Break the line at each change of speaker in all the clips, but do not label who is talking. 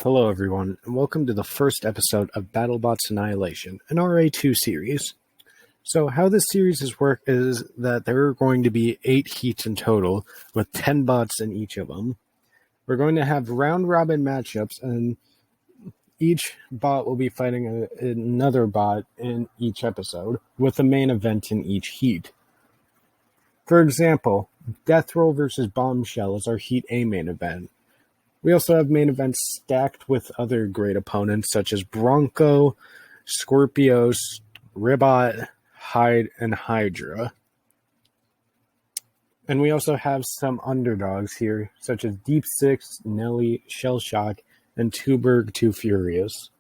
Hello everyone, and welcome to the first episode of Battlebots Annihilation, an RA2 series. So how this series is is that there are going to be 8 heats in total, with 10 bots in each of them. We're going to have round-robin matchups, and each bot will be fighting another bot in each episode, with a main event in each heat. For example, Death Roll vs. Bombshell is our Heat A main event. We also have main events stacked with other great opponents such as Bronco, Scorpios, Ribot, and Hydra. And we also have some underdogs here, such as Deep Six, Nelly, Shellshock, and Tuberg Too Furious.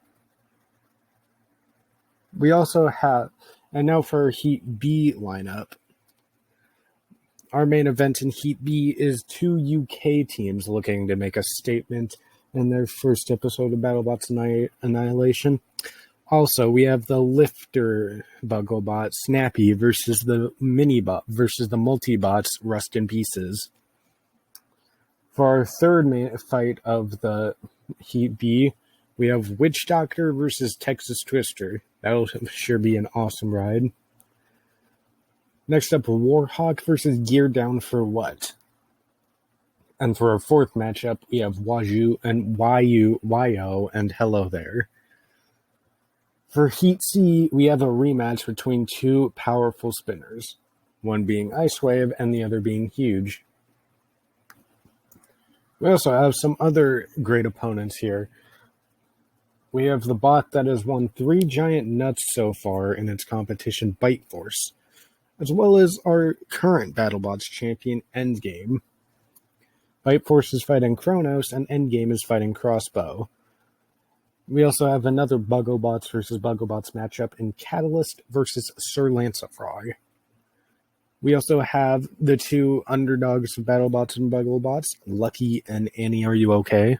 We also have, and now for our Heat B lineup. Our main event in Heat B is 2 UK teams looking to make a statement in their first episode of Battlebots Annihilation. Also, we have the Lifter Bugglebot Snappy versus the Minibot versus the Multibots Rust in Pieces. For our third main fight of the Heat B, we have Witch Doctor versus Texas Twister. That'll sure be an awesome ride. Next up, Warhawk versus Gear Down for What? And for our fourth matchup, we have Waju and YO and Hello There. For Heat C, we have a rematch between 2 powerful spinners, one being Ice Wave and the other being Huge. We also have some other great opponents here. We have the bot that has won 3 giant nuts so far in its competition, Bite Force, as well as our current Battlebots champion, Endgame. Bite Force is fighting Chronos, and Endgame is fighting Crossbow. We also have another Bugglebots versus Bugglebots matchup in Catalyst versus Sir Lancefrog. We also have the 2 underdogs of Battlebots and Bugglebots, Lucky and Annie Are You Okay?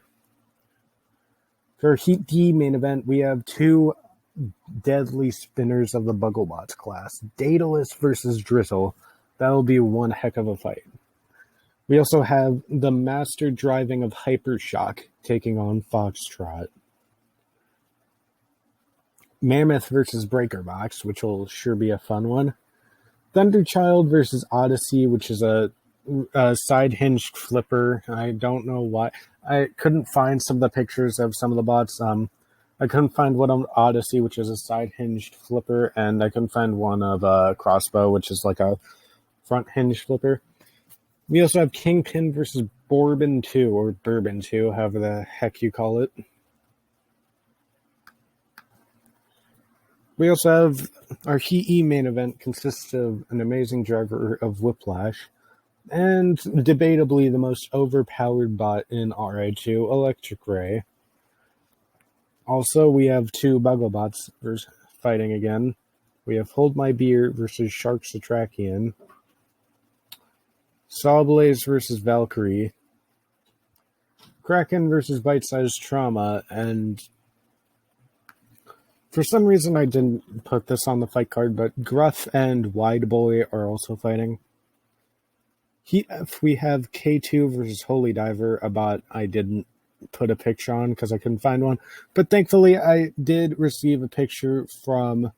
For Heat D main event, we have 2 deadly spinners of the Bugglebots class, Daedalus versus Drizzle. That'll be one heck of a fight. We also have the master driving of Hypershock taking on Foxtrot. Mammoth versus Breakerbox, which will sure be a fun one. Thunderchild versus Odyssey, which is a side-hinged flipper. I don't know why. I couldn't find some of the pictures of some of the bots. I couldn't find one on Odyssey, which is a side-hinged flipper, and I couldn't find one of Crossbow, which is like a front-hinged flipper. We also have Kingpin versus Bourbon 2, or Bourbon 2, however the heck you call it. We also have our Heat E main event consists of an amazing driver of Whiplash, and debatably the most overpowered bot in RA2, Electric Ray. Also, we have 2 Bugglebots fighting again. We have Hold My Beer versus Shark Satrakian. Sawblaze versus Valkyrie. Kraken versus Bite-Sized Trauma. And for some reason I didn't put this on the fight card, but Gruff and Wide Boy are also fighting. Heat F, we have K2 versus Holy Diver, a bot I didn't put a picture on because I couldn't find one, but thankfully I did receive a picture from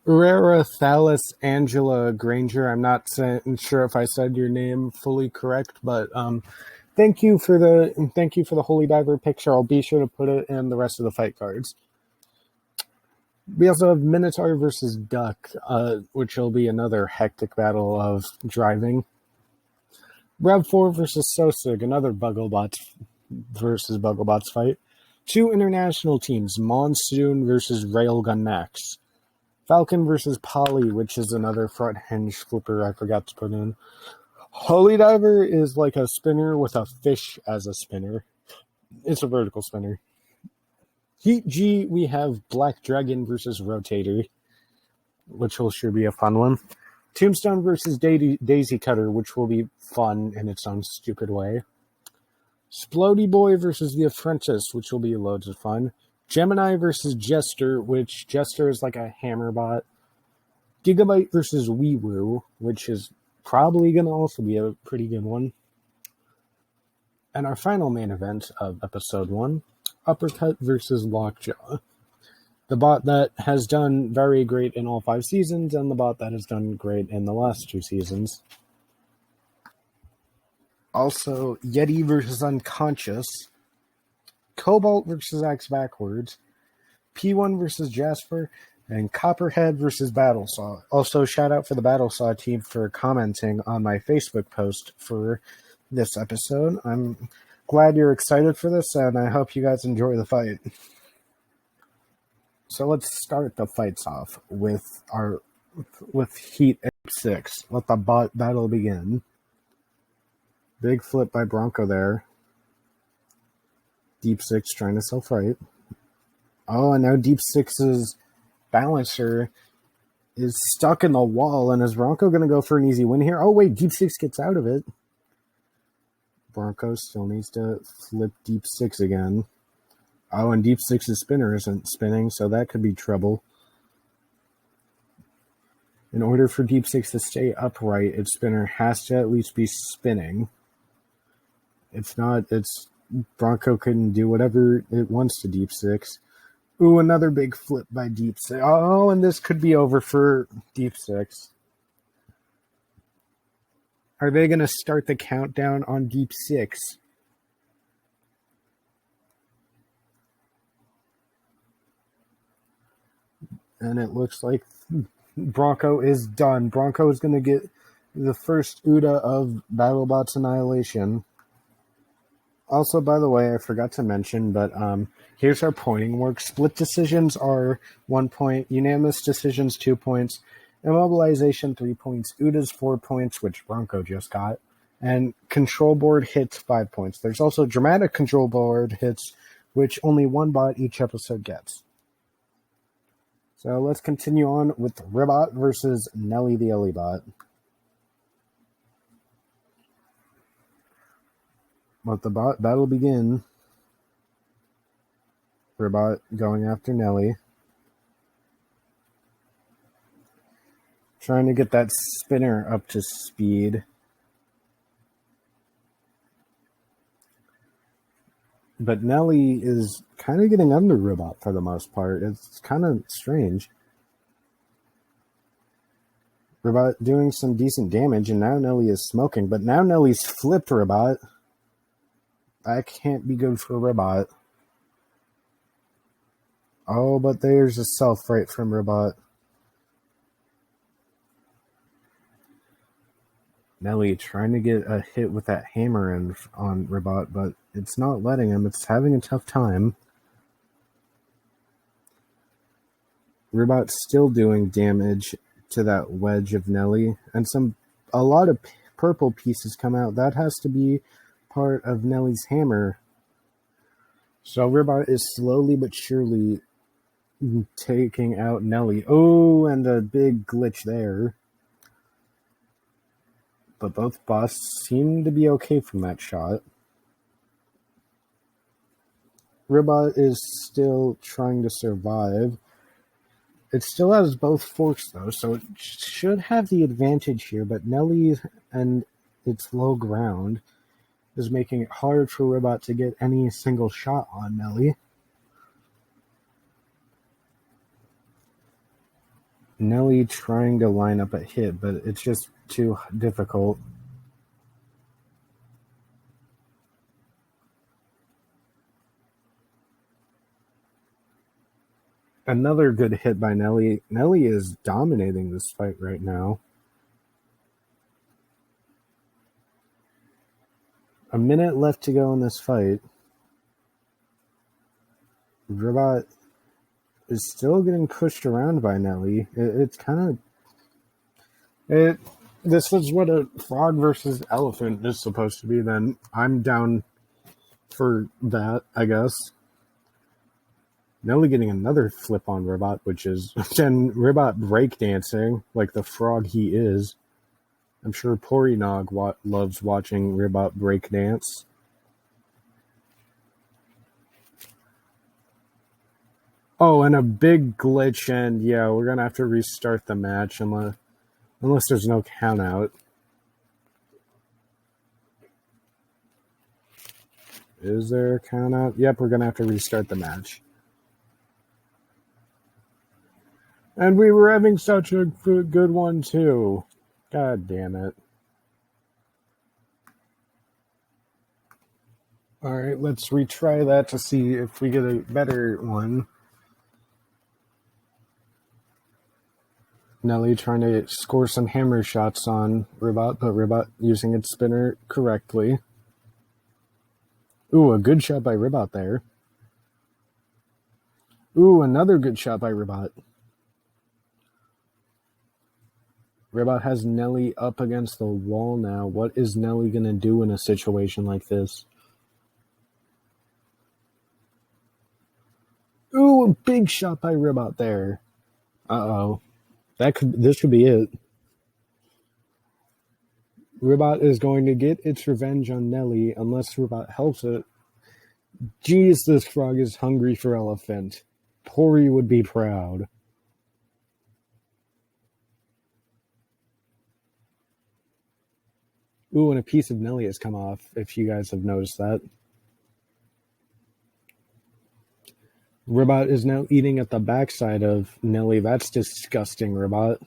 Rara Thalis Angela Granger. I'm not sure if I said your name fully correct, but thank you for the Holy Diver picture. I'll be sure to put it in the rest of the fight cards. We also have Minotaur versus Duck, which will be another hectic battle of driving. Rev 4 versus Sosig, another Bugglebots versus Bugglebots fight. 2 international teams, Monsoon versus Railgun Max. Falcon versus Polly, which is another front hinge flipper I forgot to put in. Holy Diver is like a spinner with a fish as a spinner. It's a vertical spinner. Heat G, we have Black Dragon versus Rotator, which will sure be a fun one. Tombstone versus Daisy Cutter, which will be fun in its own stupid way. Splody Boy versus the Apprentice, which will be loads of fun. Gemini versus Jester, which Jester is like a hammer bot. Gigabyte versus Wee Woo, which is probably going to also be a pretty good one. And our final main event of episode 1, Uppercut versus Lockjaw. The bot that has done very great in all 5 seasons, and the bot that has done great in the last 2 seasons. Also, Yeti versus Unconscious, Cobalt versus Axe Backwards, P1 versus Jasper, and Copperhead versus Battlesaw. Also, shout out for the Battlesaw team for commenting on my Facebook post for this episode. I'm glad you're excited for this, and I hope you guys enjoy the fight. So let's start the fights off with Heat 6. Let the bot battle begin. Big flip by Bronco there. Deep 6 trying to self-right. Oh, and now Deep 6's balancer is stuck in the wall, and is Bronco going to go for an easy win here? Oh, wait, Deep 6 gets out of it. Bronco still needs to flip Deep 6 again. Oh, and Deep 6's spinner isn't spinning, so that could be trouble. In order for Deep 6 to stay upright, its spinner has to at least be spinning. If not, Bronco can do whatever it wants to Deep 6. Ooh, another big flip by Deep 6. Oh, and this could be over for Deep 6. Are they going to start the countdown on Deep 6? And it looks like Bronco is done. Bronco is going to get the first UDA of Battlebots Annihilation. Also, by the way, I forgot to mention, but here's our pointing work. Split decisions are 1 point, unanimous decisions 2 points, immobilization 3 points, UDA's 4 points, which Bronco just got, and control board hits 5 points. There's also dramatic control board hits, which only one bot each episode gets. So let's continue on with Ribot versus Nelly the Ellie bot. Let the battle begin. Ribot going after Nelly. Trying to get that spinner up to speed. But Nelly is kind of getting under Ribot for the most part. It's kind of strange. Ribot doing some decent damage, and now Nelly is smoking. But now Nelly's flipped Ribot. That can't be good for Ribot. Oh, but there's a self-right from Ribot. Nelly trying to get a hit with that hammer on Ribot, but it's not letting him. It's having a tough time. Ribot's still doing damage to that wedge of Nelly, and a lot of purple pieces come out. That has to be part of Nelly's hammer. So Ribot is slowly but surely taking out Nelly. Oh, and a big glitch there. But both bots seem to be okay from that shot. Ribot is still trying to survive. It still has both forks, though, so it should have the advantage here, but Nelly and its low ground is making it hard for Ribot to get any single shot on Nelly. Nelly trying to line up a hit, but it's just too difficult. Another good hit by Nelly. Nelly is dominating this fight right now. A minute left to go in this fight. Ribot is still getting pushed around by Nelly. It's kind of... This is what a frog versus elephant is supposed to be, then. I'm down for that, I guess. Nelly getting another flip on Ribot, which is then Ribot breakdancing like the frog he is. I'm sure Porinog loves watching Ribot breakdance. Oh, and a big glitch, and yeah, we're gonna have to restart the match unless there's no count out. Is there a count out? Yep, we're going to have to restart the match. And we were having such a good one, too. God damn it. Alright, let's retry that to see if we get a better one. Nelly trying to score some hammer shots on Ribot, but Ribot using its spinner correctly. Ooh, a good shot by Ribot there. Ooh, another good shot by Ribot. Ribot has Nelly up against the wall now. What is Nelly going to do in a situation like this? Ooh, a big shot by Ribot there. Uh-oh. This could be it. Ribot is going to get its revenge on Nelly unless Ribot helps it. Jeez, this frog is hungry for elephant. Pori would be proud. Ooh, and a piece of Nelly has come off, if you guys have noticed that. Ribot is now eating at the backside of Nelly. That's disgusting, Ribot.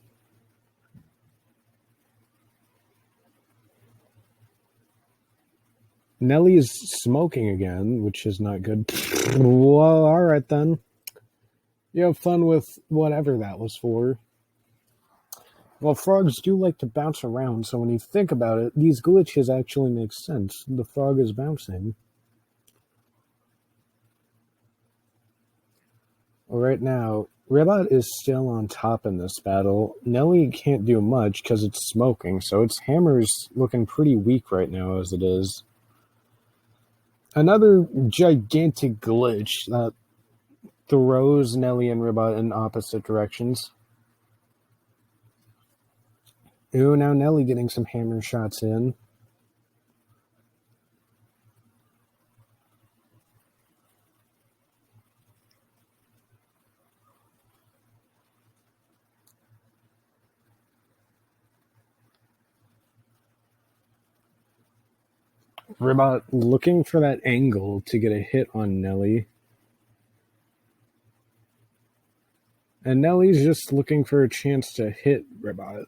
Nelly is smoking again, which is not good. Well, alright then. You have fun with whatever that was for. Well, frogs do like to bounce around, so when you think about it, these glitches actually make sense. The frog is bouncing. Right now, Ribot is still on top in this battle. Nelly can't do much because it's smoking, so its hammer's looking pretty weak right now as it is. Another gigantic glitch that throws Nelly and Ribot in opposite directions. Ooh, now Nelly getting some hammer shots in. Ribot looking for that angle to get a hit on Nelly. And Nelly's just looking for a chance to hit Ribot.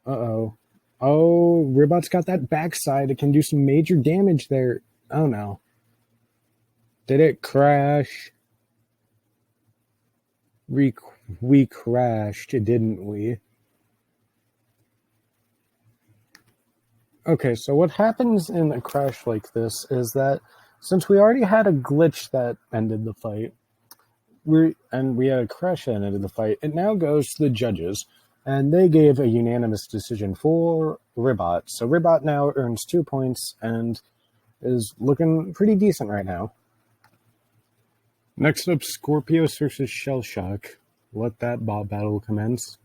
Uh-oh. Oh, Ribot's got that backside. It can do some major damage there. Oh, no. Did it crash? We crashed, didn't we? Okay, so what happens in a crash like this is that since we already had a glitch that ended the fight, we had a crash that ended the fight, it now goes to the judges, and they gave a unanimous decision for Ribot. So Ribot now earns 2 points and is looking pretty decent right now. Next up, Scorpios versus Shellshock. Let that bob battle commence.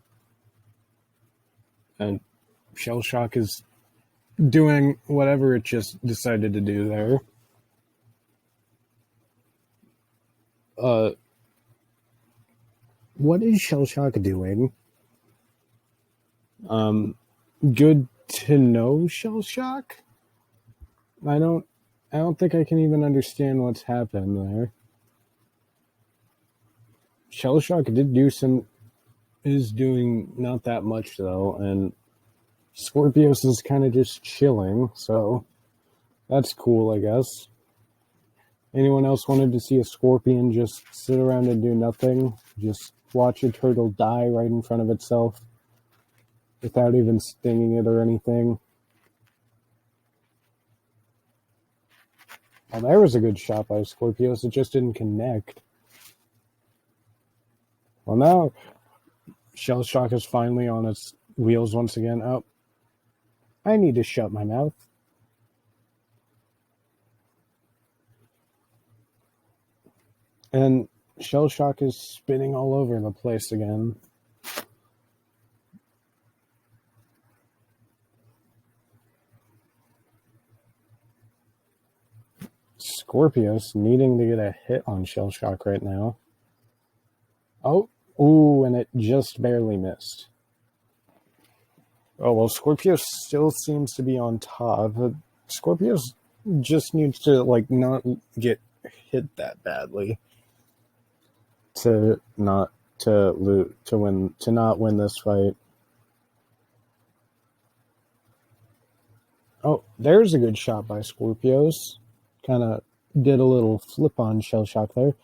And Shellshock is doing whatever it just decided to do there. What is Shellshock doing? Good to know, Shellshock? I don't think I can even understand what's happened there. Shellshock is doing not that much though, and Scorpios is kind of just chilling, so that's cool, I guess. Anyone else wanted to see a scorpion just sit around and do nothing? Just watch a turtle die right in front of itself without even stinging it or anything? Well, there was a good shot by Scorpios. It just didn't connect. Well, now Shellshock is finally on its wheels once again. Oh, I need to shut my mouth. And Shellshock is spinning all over the place again. Scorpios needing to get a hit on Shellshock right now. Oh, Ooh, and it just barely missed. Oh, well, Scorpios still seems to be on top. Scorpios just needs to, like, not get hit that badly to not win this fight. Oh, there's a good shot by Scorpios. Kind of did a little flip on Shell Shock there.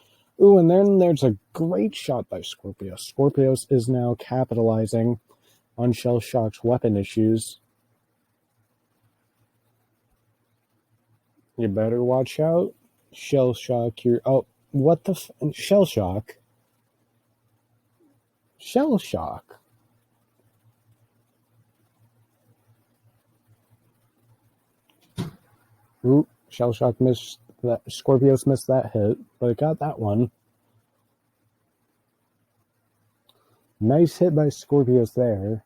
Ooh, and then there's a great shot by Scorpios. Scorpios is now capitalizing on Shell Shock's weapon issues. You better watch out. Shell Shock, you're... Oh, what the... Shell Shock? Shell Shock. Ooh, Shell Shock missed that. Scorpios missed that hit, but it got that one. Nice hit by Scorpios there.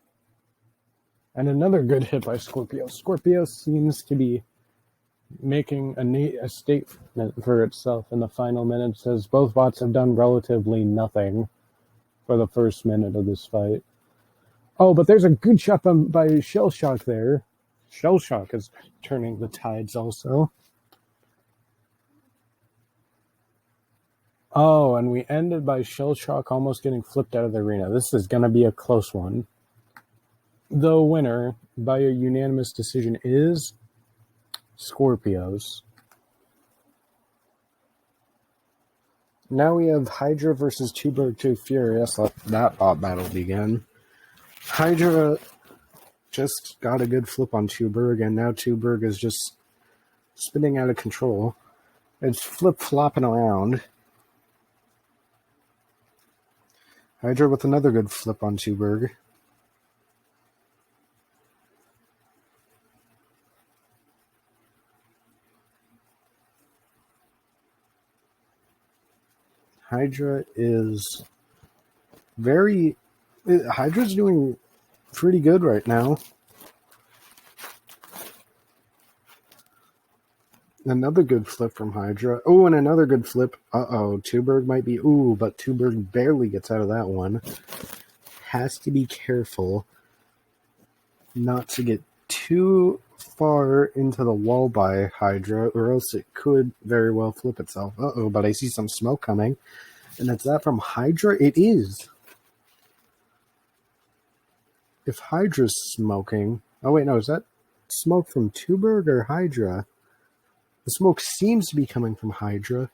And another good hit by Scorpios. Scorpios seems to be making a statement for itself in the final minutes, as both bots have done relatively nothing for the first minute of this fight. Oh, but there's a good shot by Shell Shock there. Shell Shock is turning the tides also. Oh, and we ended by Shell Shock almost getting flipped out of the arena. This is going to be a close one. The winner by a unanimous decision is Scorpios. Now we have Hydra versus Tuberg 2 Furious. Let that bot battle begin. Hydra just got a good flip on Tuberg, and now Tuberg is just spinning out of control. It's flip-flopping around. Hydra with another good flip on Tuberg. Hydra is Hydra's doing pretty good right now. Another good flip from Hydra. Oh, and another good flip. Uh-oh, Tuberg might be... Ooh, but Tuberg barely gets out of that one. Has to be careful not to get too far into the wall by Hydra, or else it could very well flip itself. Uh-oh, but I see some smoke coming. And is that from Hydra? It is. If Hydra's smoking... Oh, wait, no, is that smoke from Tuberg or Hydra? The smoke seems to be coming from Hydra.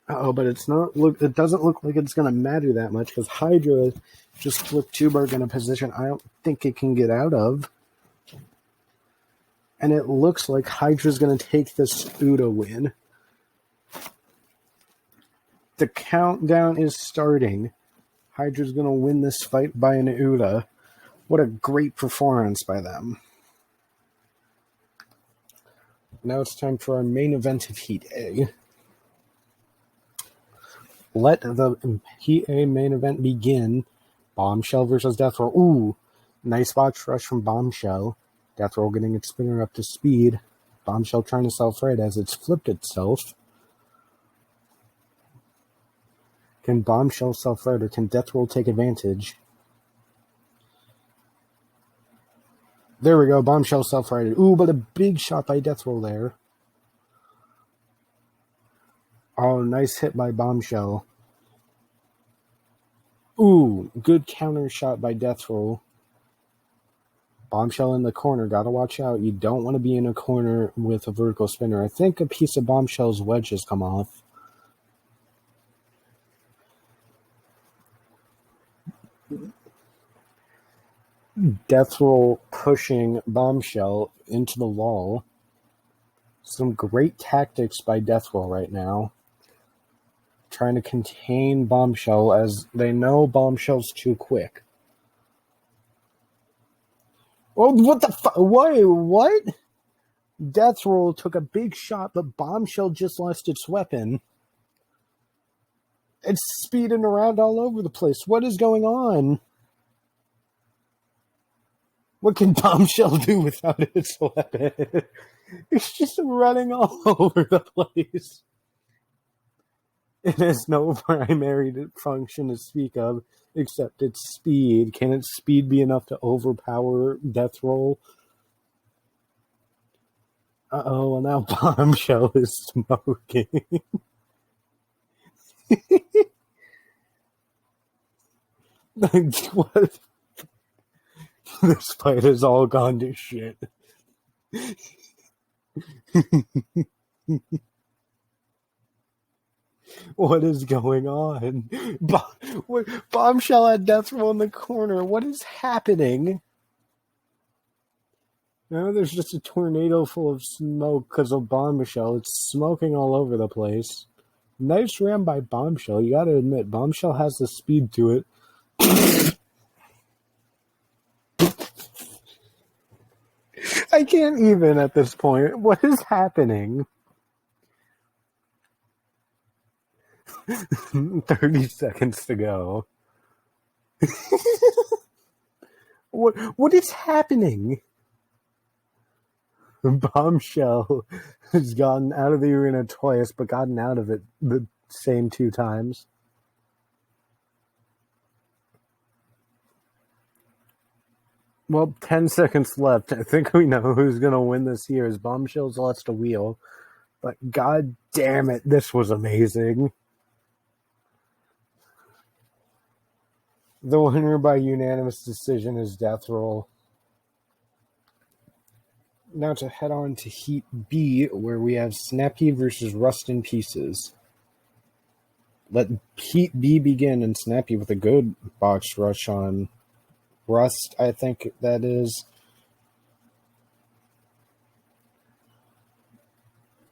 Uh-oh, but it's not. Look, it doesn't look like it's going to matter that much, because Hydra just flipped Tuberg in a position I don't think it can get out of. And it looks like Hydra's going to take this Uda win. The countdown is starting. Hydra's going to win this fight by an Uda. What a great performance by them. Now it's time for our main event of Heat A. Let the Heat A main event begin. Bombshell versus Death Roll. Ooh, nice box rush from Bombshell. Death Roll getting its spinner up to speed. Bombshell trying to self-right as it's flipped itself. Can Bombshell self-right, or can Death Roll take advantage? There we go, Bombshell self-righted. Ooh, but a big shot by Death Roll there. Oh, nice hit by Bombshell. Ooh, good counter shot by Death Roll. Bombshell in the corner, gotta watch out. You don't want to be in a corner with a vertical spinner. I think a piece of Bombshell's wedge has come off. Death Roll pushing Bombshell into the wall. Some great tactics by Death Roll right now. Trying to contain Bombshell as they know Bombshell's too quick. Oh, what the fuck? What? Death Roll took a big shot, but Bombshell just lost its weapon. It's speeding around all over the place. What is going on? What can Bombshell do without its weapon? It's just running all over the place. It has no primary function to speak of except its speed. Can its speed be enough to overpower Death Roll? Uh-oh, well now Bombshell is smoking. What? This fight has all gone to shit. What is going on? Bombshell had Death Roll in the corner. What is happening? Now there's just a tornado full of smoke because of Bombshell. It's smoking all over the place. Nice ram by Bombshell. You gotta admit, Bombshell has the speed to it. I can't even at this point. What is happening? 30 seconds to go. What is happening? Bombshell has gotten out of the arena twice, but gotten out of it the same 2 times. Well, 10 seconds left. I think we know who's going to win this year. Bombshell's lost a wheel. But god damn it, this was amazing. The winner by unanimous decision is Death Roll. Now to head on to Heat B, where we have Snappy versus Rust in Pieces. Let Heat B begin, and Snappy with a good box rush on Rust, I think that is.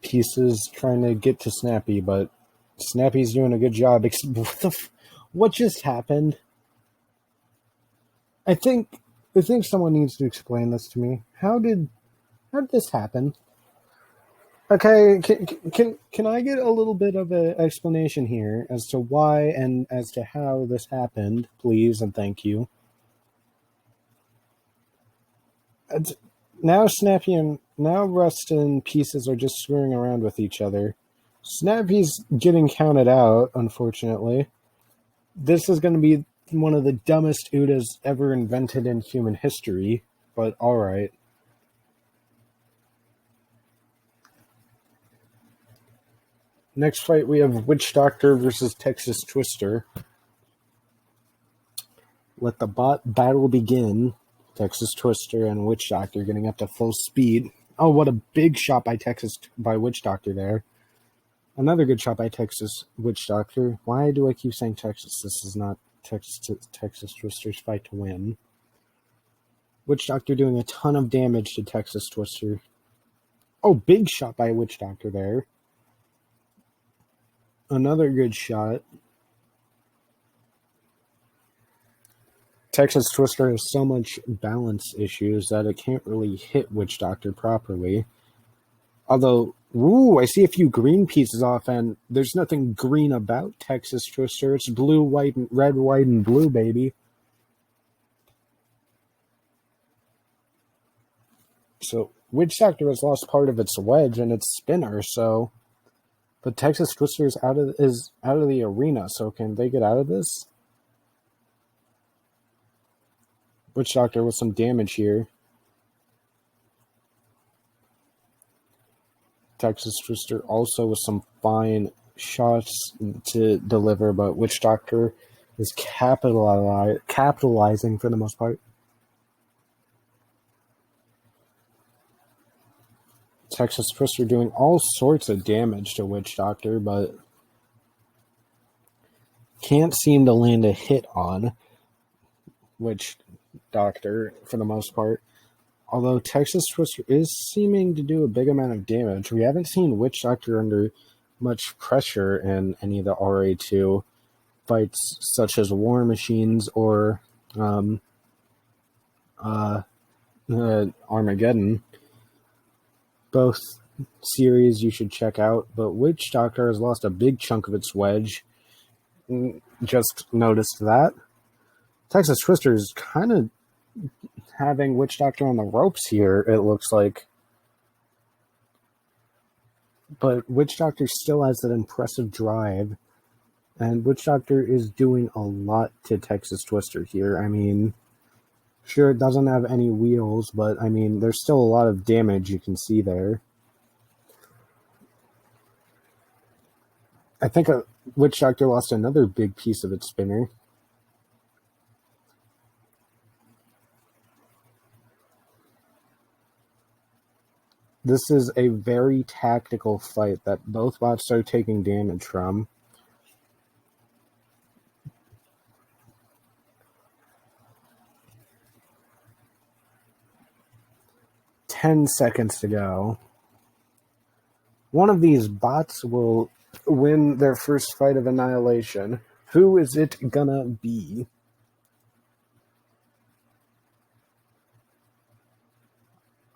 Pieces trying to get to Snappy, but Snappy's doing a good job. What just happened? I think someone needs to explain this to me. How did this happen? Okay, can I get a little bit of an explanation here as to why and as to how this happened, please, and thank you. Now Snappy and now Rust and Pieces are just screwing around with each other. Snappy's getting counted out, unfortunately. This is going to be one of the dumbest Udas ever invented in human history, but alright. Next fight, we have Witch Doctor versus Texas Twister. Let the battle begin. Texas Twister and Witch Doctor getting up to full speed. Oh, what a big shot by Witch Doctor there. Another good shot by Texas Witch Doctor. Why do I keep saying Texas? This is not Texas Twister's fight to win. Witch Doctor doing a ton of damage to Texas Twister. Oh, big shot by Witch Doctor there. Another good shot. Texas Twister has so much balance issues that it can't really hit Witch Doctor properly. Although, ooh, I see a few green pieces off, and there's nothing green about Texas Twister. It's blue, white, and red, white, and blue, baby. So, Witch Doctor has lost part of its wedge and its spinner, so... But Texas Twister is out of the arena, so can they get out of this? Witch Doctor with some damage here. Texas Twister also with some fine shots to deliver, but Witch Doctor is capitalizing for the most part. Texas Twister doing all sorts of damage to Witch Doctor, but can't seem to land a hit on Witch Doctor for the most part. Although Texas Twister is seeming to do a big amount of damage. We haven't seen Witch Doctor under much pressure in any of the RA2 fights, such as War Machines or Armageddon. Both series you should check out, but Witch Doctor has lost a big chunk of its wedge. Just noticed that. Texas Twister is kind of having Witch Doctor on the ropes here, it looks like. But Witch Doctor still has that impressive drive. And Witch Doctor is doing a lot to Texas Twister here. I mean, sure, it doesn't have any wheels, but I mean, there's still a lot of damage you can see there. I think Witch Doctor lost another big piece of its spinner. This is a very tactical fight that both bots are taking damage from. $10 to go. One of these bots will win their first fight of Annihilation. Who is it gonna be?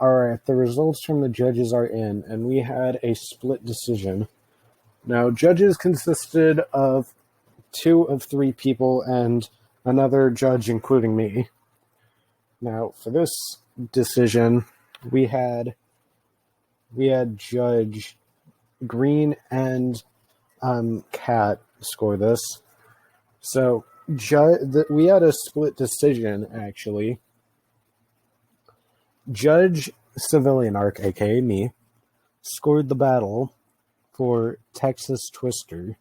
Alright, the results from the judges are in, and we had a split decision. Now, judges consisted of 2 of 3 people and another judge, including me. Now, for this decision, we had Judge Green and Cat score this. So, we had a split decision, actually. Judge Civilian Arc, aka me, scored the battle for Texas Twister.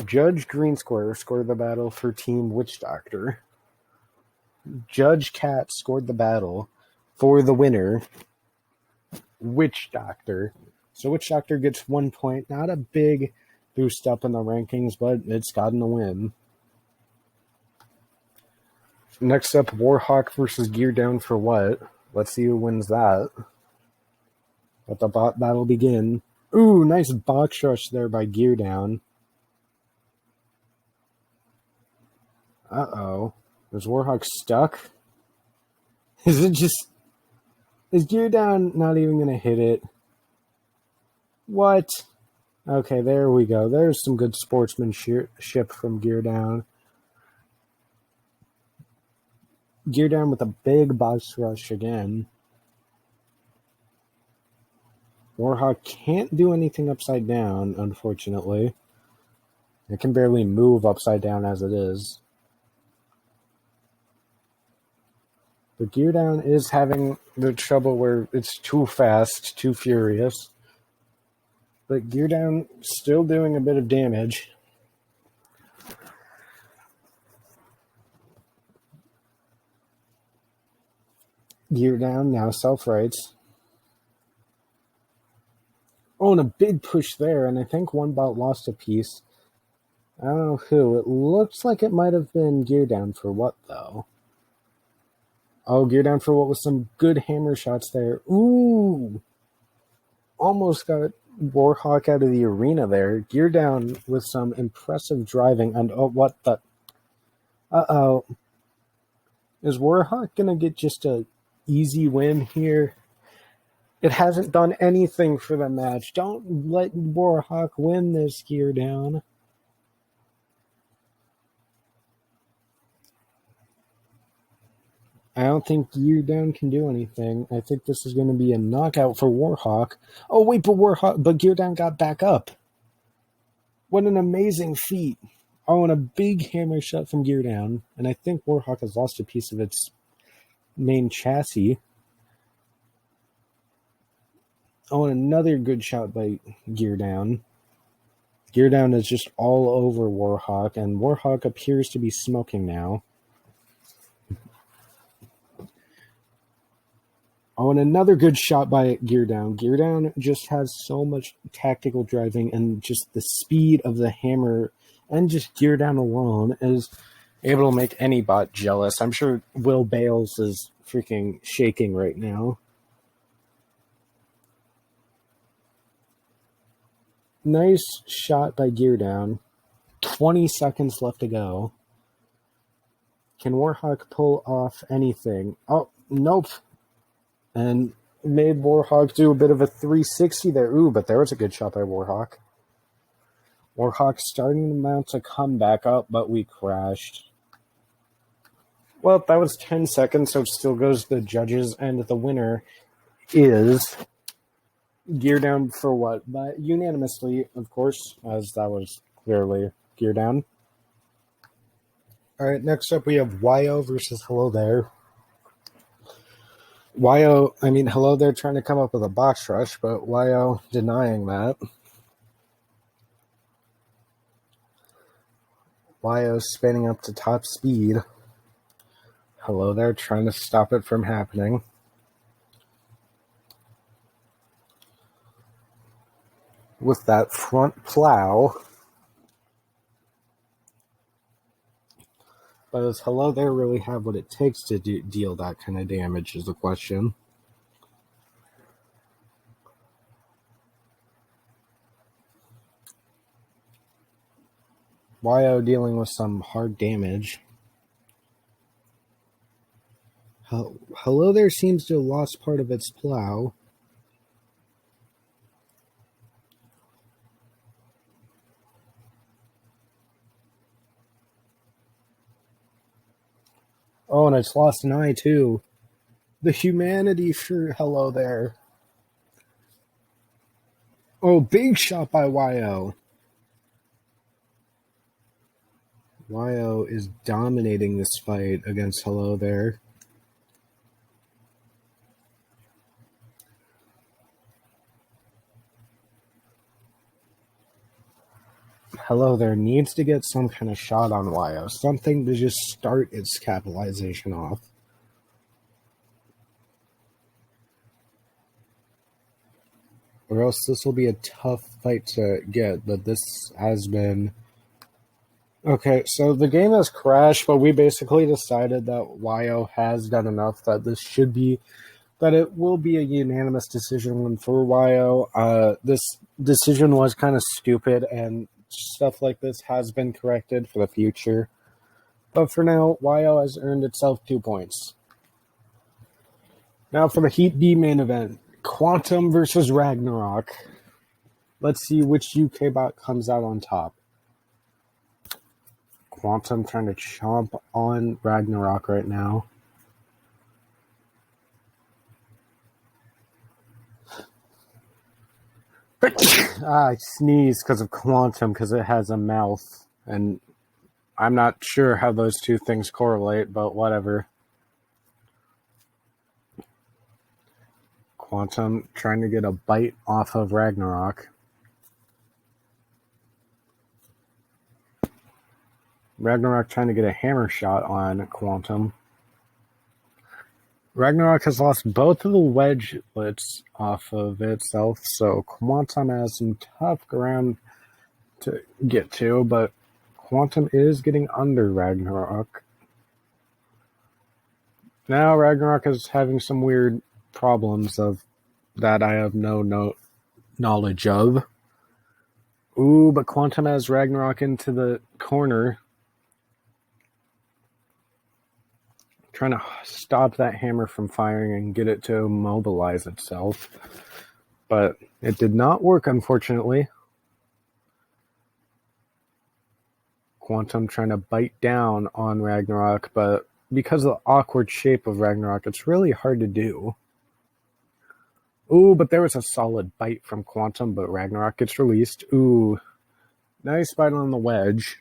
Judge Green Square scored the battle for Team Witch Doctor. Judge Cat scored the battle for the winner, Witch Doctor. So Witch Doctor gets 1 point. Not a big boost up in the rankings, but it's gotten a win. Next up, Warhawk versus Gear Down for what? Let's see who wins that. Let the bot battle begin. Ooh, nice box rush there by Gear Down. Uh-oh. Is Warhawk stuck? Is Gear Down not even going to hit it? What? Okay, there we go. There's some good sportsmanship from Gear Down. Gear Down with a big box rush again. Warhawk can't do anything upside down, unfortunately. It can barely move upside down as it is. But Gear Down is having the trouble where it's too fast, too furious. But Gear Down still doing a bit of damage. Gear Down now self-rights. Oh, and a big push there, and I think one bot lost a piece. I don't know who. It looks like it might have been Gear Down for what, though? Oh, Gear Down for what with some good hammer shots there. Ooh! Almost got Warhawk out of the arena there. Gear Down with some impressive driving, and oh, what the... Uh-oh. Is Warhawk gonna get just a easy win here? It hasn't done anything for the match. Don't let Warhawk win this, Gear Down. I don't think Gear Down can do anything. I think this is going to be a knockout for Warhawk. Oh, wait, but Gear Down got back up. What an amazing feat. Oh, and a big hammer shot from Gear Down. And I think Warhawk has lost a piece of its main chassis. Oh, and another good shot by Gear Down. Gear Down is just all over Warhawk, and Warhawk appears to be smoking now. Oh, and another good shot by Gear Down. Gear Down just has so much tactical driving, and just the speed of the hammer, and just Gear Down alone is able to make any bot jealous. I'm sure Will Bales is freaking shaking right now. Nice shot by Gear Down. 20 seconds left to go. Can Warhawk pull off anything? Oh, nope. And made Warhawk do a bit of a 360 there. Ooh, but there was a good shot by Warhawk. Warhawk starting to mount a comeback up, but we crashed. Well, that was 10 seconds, so it still goes to the judges, and the winner is Gear Down for what? But unanimously, of course, as that was Barely. Gear down. Alright, next up we have YO versus Hello There. Hello There trying to come up with a box rush, but YO denying that. YO spinning up to top speed. Hello There trying to stop it from happening. With that front plow. But does Hello There really have what it takes to deal that kind of damage is the question. YO dealing with some hard damage. Hello There seems to have lost part of its plow. Oh, and it's lost an eye, too. The humanity for Hello There. Oh, big shot by YO. YO is dominating this fight against Hello There. Hello There needs to get some kind of shot on YO. Something to just start its capitalization off. Or else this will be a tough fight to get, but this has been... Okay, so the game has crashed, but we basically decided that YO has done enough that this should be... that it will be a unanimous decision for YO. This decision was kind of stupid, and stuff like this has been corrected for the future. But for now, YO has earned itself 2 points. Now for the Heat B main event. Quantum versus Ragnarok. Let's see which UK bot comes out on top. Quantum trying to chomp on Ragnarok right now. I sneezed because of Quantum because it has a mouth. And I'm not sure how those two things correlate, but whatever. Quantum trying to get a bite off of Ragnarok. Ragnarok trying to get a hammer shot on Quantum. Ragnarok has lost both of the wedgelets off of itself, so Quantum has some tough ground to get to, but Quantum is getting under Ragnarok. Now Ragnarok is having some weird problems of that I have no knowledge of. Ooh, but Quantum has Ragnarok into the corner. Trying to stop that hammer from firing and get it to immobilize itself. But it did not work, unfortunately. Quantum trying to bite down on Ragnarok, but because of the awkward shape of Ragnarok, it's really hard to do. Ooh, but there was a solid bite from Quantum, but Ragnarok gets released. Ooh, nice bite on the wedge.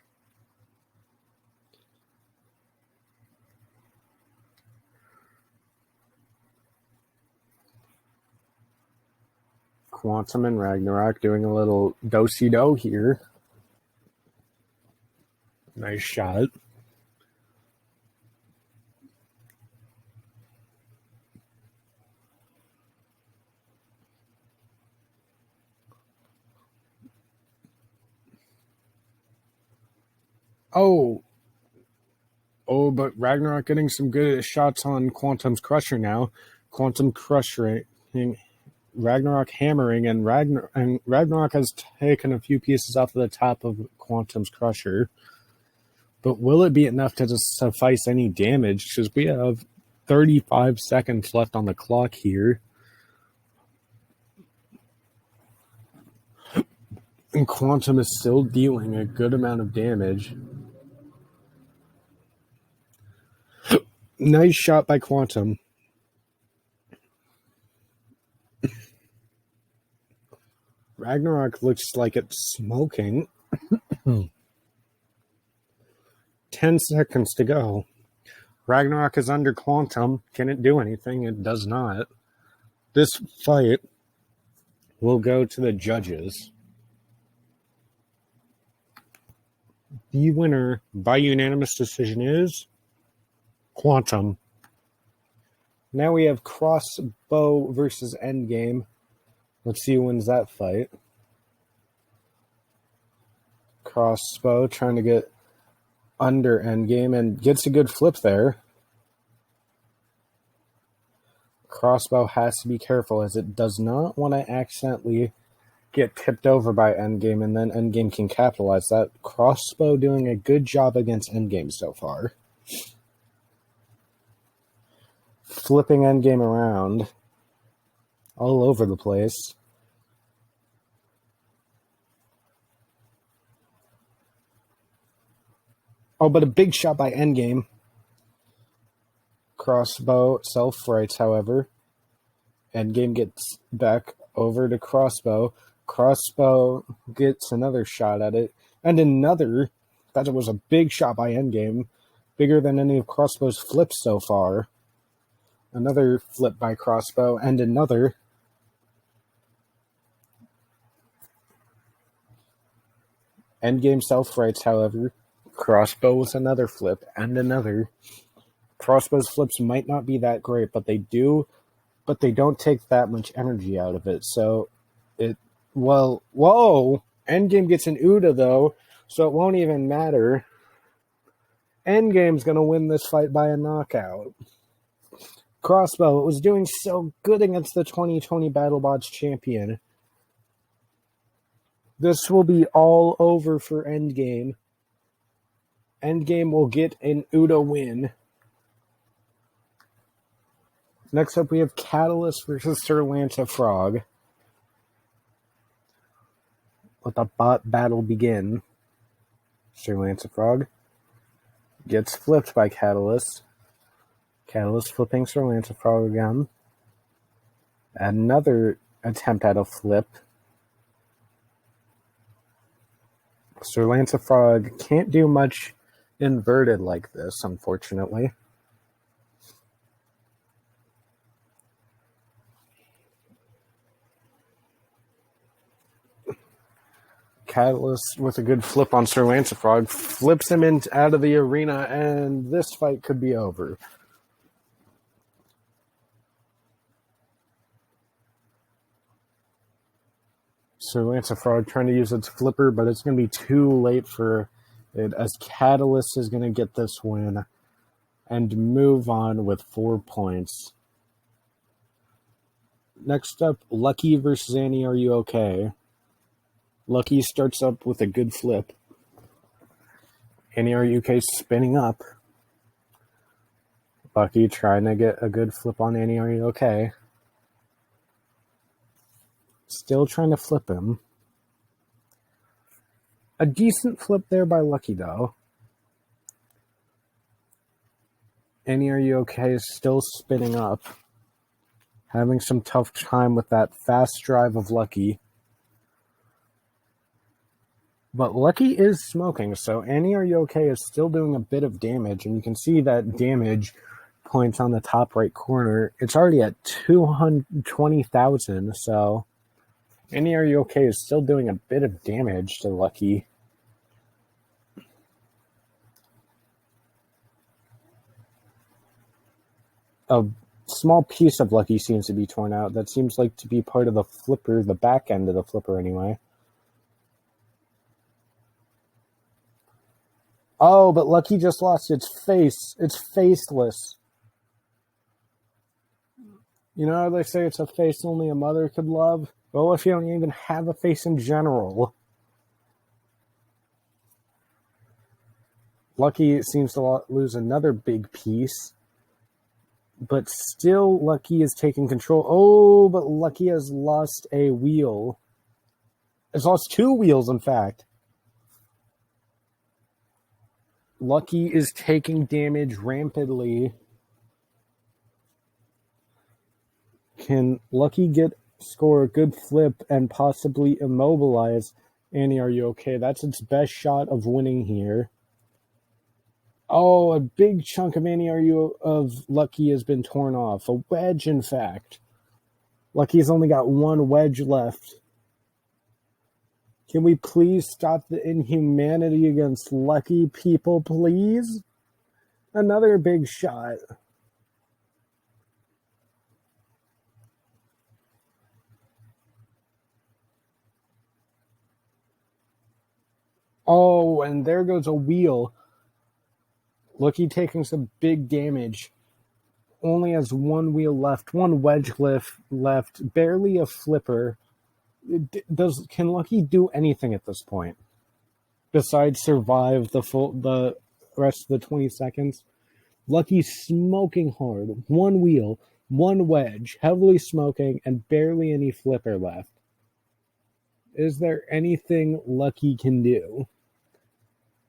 Quantum and Ragnarok doing a little do-si-do here. Nice shot. Oh, but Ragnarok getting some good shots on Quantum's Crusher now. Quantum crushing, Ragnarok hammering, and Ragnarok has taken a few pieces off of the top of Quantum's Crusher. But will it be enough to suffice any damage? Because we have 35 seconds left on the clock here. And Quantum is still dealing a good amount of damage. Nice shot by Quantum. Ragnarok looks like it's smoking. 10 seconds to go. Ragnarok is under Quantum. Can it do anything? It does not. This fight will go to the judges. The winner by unanimous decision is Quantum. Now we have Crossbow versus Endgame. Let's see who wins that fight. Crossbow trying to get under Endgame and gets a good flip there. Crossbow has to be careful as it does not want to accidentally get tipped over by Endgame and then Endgame can capitalize that. Crossbow doing a good job against Endgame so far. Flipping Endgame around all over the place. Oh, but a big shot by Endgame. Crossbow self-rights, however. Endgame gets back over to Crossbow. Crossbow gets another shot at it. And another. That was a big shot by Endgame. Bigger than any of Crossbow's flips so far. Another flip by Crossbow. And another. Endgame self-rights, however. Crossbow with another flip. And another. Crossbow's flips might not be that great, but they don't take that much energy out of it. So whoa! Endgame gets an Uda though, so it won't even matter. Endgame's gonna win this fight by a knockout. Crossbow, it was doing so good against the 2020 Battlebots champion. This will be all over for Endgame. Endgame will get an Uda win. Next up, we have Catalyst versus Sir Lanta Frog. Let the bot battle begin. Sir Lanta Frog gets flipped by Catalyst. Catalyst flipping Sir Lanta Frog again. Another attempt at a flip. Sir Lanta Frog can't do much inverted like this, unfortunately. Catalyst with a good flip on Sir Lanta Frog flips him out of the arena, and this fight could be over. Sir Lanta Frog trying to use its flipper, but it's going to be too late for it as Catalyst is going to get this win and move on with 4 points. Next up, Lucky versus Annie, Are You Okay? Lucky starts up with a good flip. Annie, Are You Okay? Spinning up. Lucky trying to get a good flip on Annie, Are You Okay? Still trying to flip him. A decent flip there by Lucky, though. Annie, Are You Okay? Is still spinning up. Having some tough time with that fast drive of Lucky. But Lucky is smoking, so Annie, Are You Okay? Is still doing a bit of damage, and you can see that damage points on the top right corner. It's already at 220,000, so Annie, Are You Okay? Is still doing a bit of damage to Lucky. A small piece of Lucky seems to be torn out. That seems like to be part of the flipper, the back end of the flipper anyway. Oh, but Lucky just lost its face. It's faceless. You know how they say it's a face only a mother could love? Well, if you don't even have a face in general. Lucky seems to lose another big piece. But still, Lucky is taking control. Oh, but Lucky has lost a wheel. It's lost 2 wheels, in fact. Lucky is taking damage rampantly. Can Lucky score a good flip and possibly immobilize Annie, are you okay? That's its best shot of winning here. Oh, a big chunk of Lucky has been torn off. A wedge, in fact. Lucky's only got one wedge left. Can we please stop the inhumanity against Lucky, people, please? Another big shot. Oh, and there goes a wheel. Lucky taking some big damage. Only has one wheel left, one wedge left, barely a flipper. Can Lucky do anything at this point besides survive the rest of the 20 seconds? Lucky's smoking hard. One wheel, one wedge, heavily smoking, and barely any flipper left. Is there anything Lucky can do?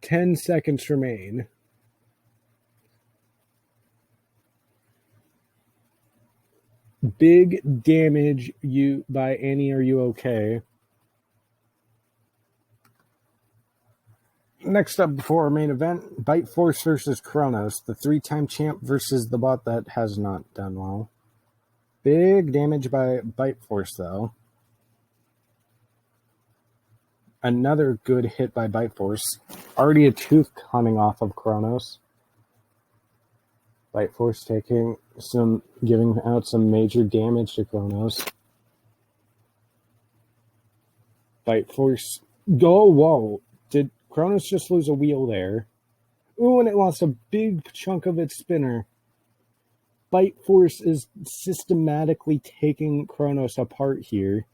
10 seconds remain. Big damage by Annie, are you okay? Next up before our main event, Bite Force versus Chronos, the 3-time champ versus the bot that has not done well. Big damage by Bite Force, though. Another good hit by Bite Force. Already a tooth coming off of Chronos. Bite Force giving out some major damage to Chronos. Bite Force. Oh, whoa. Did Chronos just lose a wheel there? Ooh, and it lost a big chunk of its spinner. Bite Force is systematically taking Chronos apart here.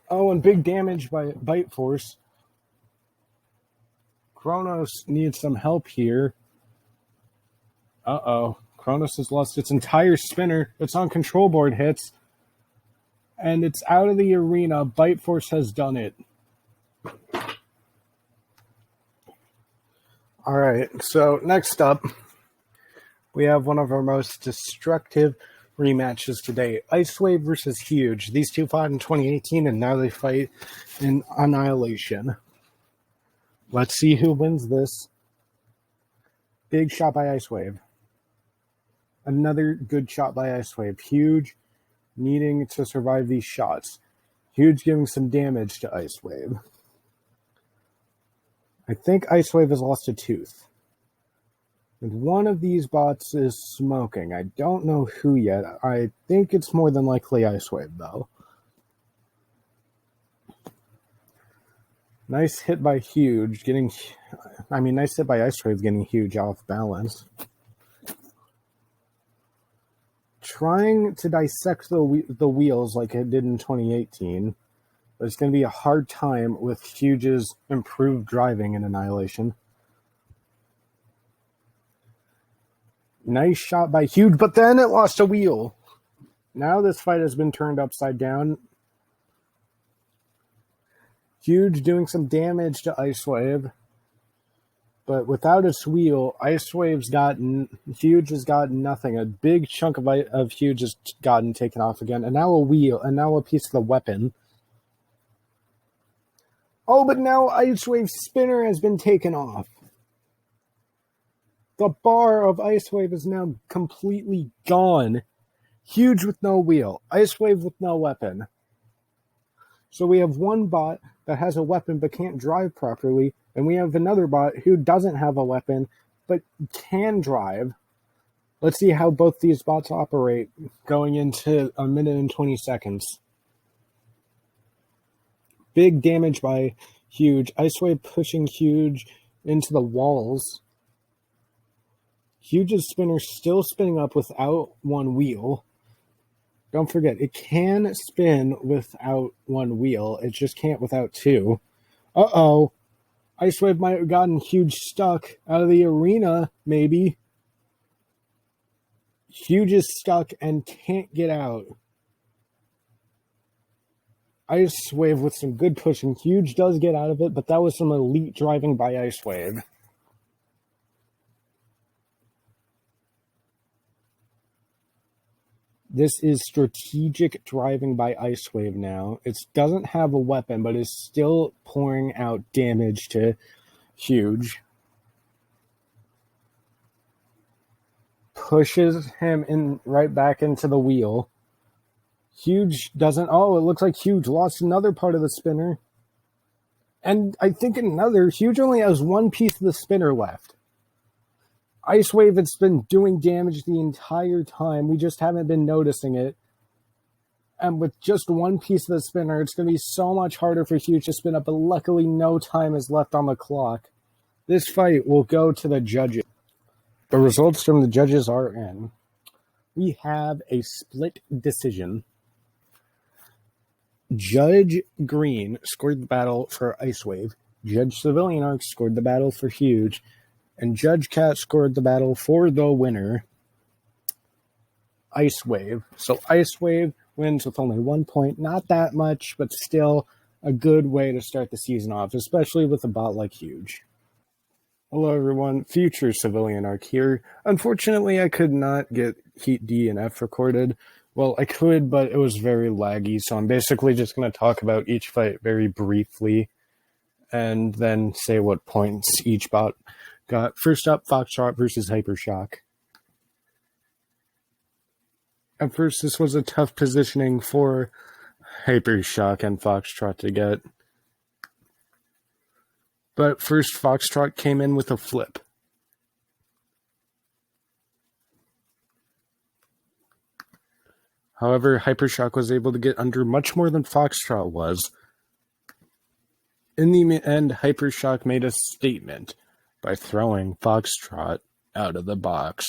Oh, and big damage by Bite Force. Chronos needs some help here. Uh-oh. Chronos has lost its entire spinner. It's on control board hits. And it's out of the arena. Bite Force has done it. Alright, so next up, we have one of our most destructive rematches today. Ice Wave versus Huge. These two fought in 2018, and now they fight in Annihilation. Let's see who wins this. Big shot by Ice Wave. Another good shot by Ice Wave. Huge needing to survive these shots. Huge giving some damage to Ice Wave. I think Ice Wave has lost a tooth. And one of these bots is smoking. I don't know who yet. I think it's more than likely Ice Wave, though. Nice hit by Huge, nice hit by Ice Wave getting Huge off balance. Trying to dissect the wheels like it did in 2018, but it's going to be a hard time with Huge's improved driving in Annihilation. Nice shot by Huge, but then it lost a wheel. Now this fight has been turned upside down. Huge doing some damage to Ice Wave. But without its wheel, Huge has gotten nothing. A big chunk of Huge has gotten taken off again. And now a wheel, and now a piece of the weapon. Oh, but now Ice Wave's spinner has been taken off. The bar of Ice Wave is now completely gone. Huge with no wheel. Ice Wave with no weapon. So we have one bot that has a weapon but can't drive properly, and we have another bot who doesn't have a weapon but can drive. Let's see how both these bots operate going into a minute and 20 seconds. Big damage by Huge. Ice Wave pushing Huge into the walls. Huge's spinner still spinning up without one wheel. Don't forget, it can spin without one wheel. It just can't without two. Uh-oh. Ice Wave might have gotten Huge stuck out of the arena, maybe. Huge is stuck and can't get out. Ice Wave with some good pushing. Huge does get out of it, but that was some elite driving by Ice Wave. This is strategic driving by Ice Wave now. It doesn't have a weapon, but is still pouring out damage to Huge. Pushes him in right back into the wheel. Huge doesn't... Oh, it looks like Huge lost another part of the spinner. And I think Huge only has one piece of the spinner left. Ice Wave has been doing damage the entire time. We just haven't been noticing it. And with just one piece of the spinner, it's going to be so much harder for Huge to spin up, but luckily no time is left on the clock. This fight will go to the judges. The results from the judges are in. We have a split decision. Judge Green scored the battle for Ice Wave. Judge Civilian Arc scored the battle for Huge. And Judge Cat scored the battle for the winner, Ice Wave. So Ice Wave wins with only 1 point. Not that much, but still a good way to start the season off, especially with a bot like Huge. Hello everyone, Future Civilian Arc here. Unfortunately, I could not get Heat D and F recorded. Well, I could, but it was very laggy, so I'm basically just going to talk about each fight very briefly and then say what points each bot got. First up, Foxtrot versus Hypershock. At first, this was a tough positioning for Hypershock and Foxtrot to get. But first, Foxtrot came in with a flip. However, Hypershock was able to get under much more than Foxtrot was. In the end, Hypershock made a statement by throwing Foxtrot out of the box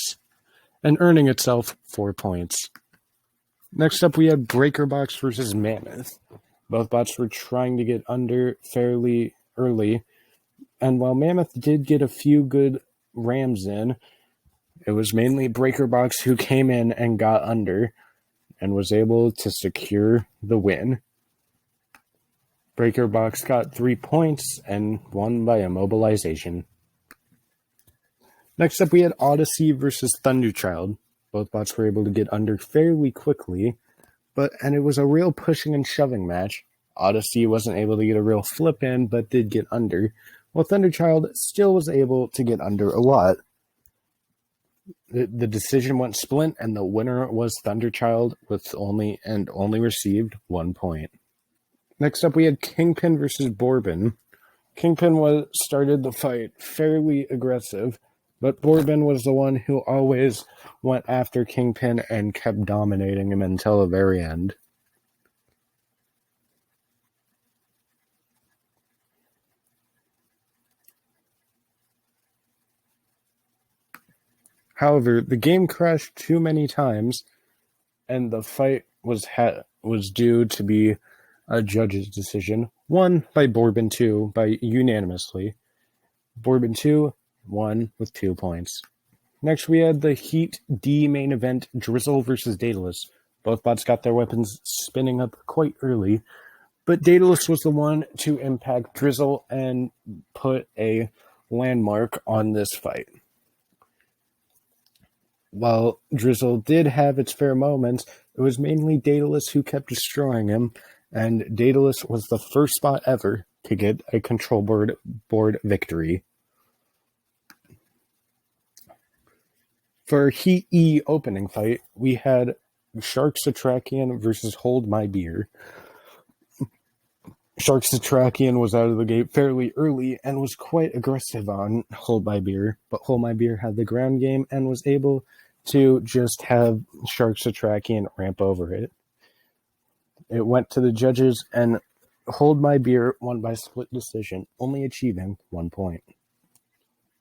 and earning itself 4 points. Next up, we had Breaker Box versus Mammoth. Both bots were trying to get under fairly early, and while Mammoth did get a few good rams in, it was mainly Breaker Box who came in and got under and was able to secure the win. Breaker Box got 3 points and won by immobilization. Next up, we had Odyssey versus Thunderchild. Both bots were able to get under fairly quickly, and it was a real pushing and shoving match. Odyssey wasn't able to get a real flip in, but did get under, while Thunderchild still was able to get under a lot. The decision went split, and the winner was Thunderchild with only received 1 point. Next up, we had Kingpin versus Bourbon. Kingpin started the fight fairly aggressive, but Bourbon was the one who always went after Kingpin and kept dominating him until the very end. However, the game crashed too many times, and the fight was due to be a judge's decision. Won by Bourbon 2 by unanimously. Bourbon 2 won with 2 points. Next, we had the Heat D main event, Drizzle versus Daedalus. Both bots got their weapons spinning up quite early, but Daedalus was the one to impact Drizzle and put a landmark on this fight. While Drizzle did have its fair moments, it was mainly Daedalus who kept destroying him, and Daedalus was the first spot ever to get a control board victory. For Heat E opening fight, we had Shark Satrakian versus Hold My Beer. Shark Satrakian was out of the gate fairly early and was quite aggressive on Hold My Beer, but Hold My Beer had the ground game and was able to just have Shark Satrakian ramp over it. It went to the judges, and Hold My Beer won by split decision, only achieving 1 point.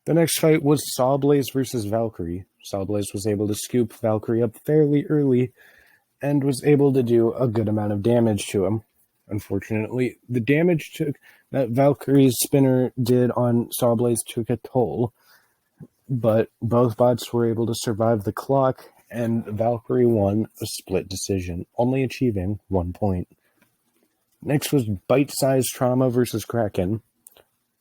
The next fight was Sawblaze versus Valkyrie. Sawblaze was able to scoop Valkyrie up fairly early and was able to do a good amount of damage to him. Unfortunately, the damage that Valkyrie's spinner did on Sawblaze took a toll, but both bots were able to survive the clock, and Valkyrie won a split decision, only achieving 1 point. Next was Bite Size Trauma versus Kraken.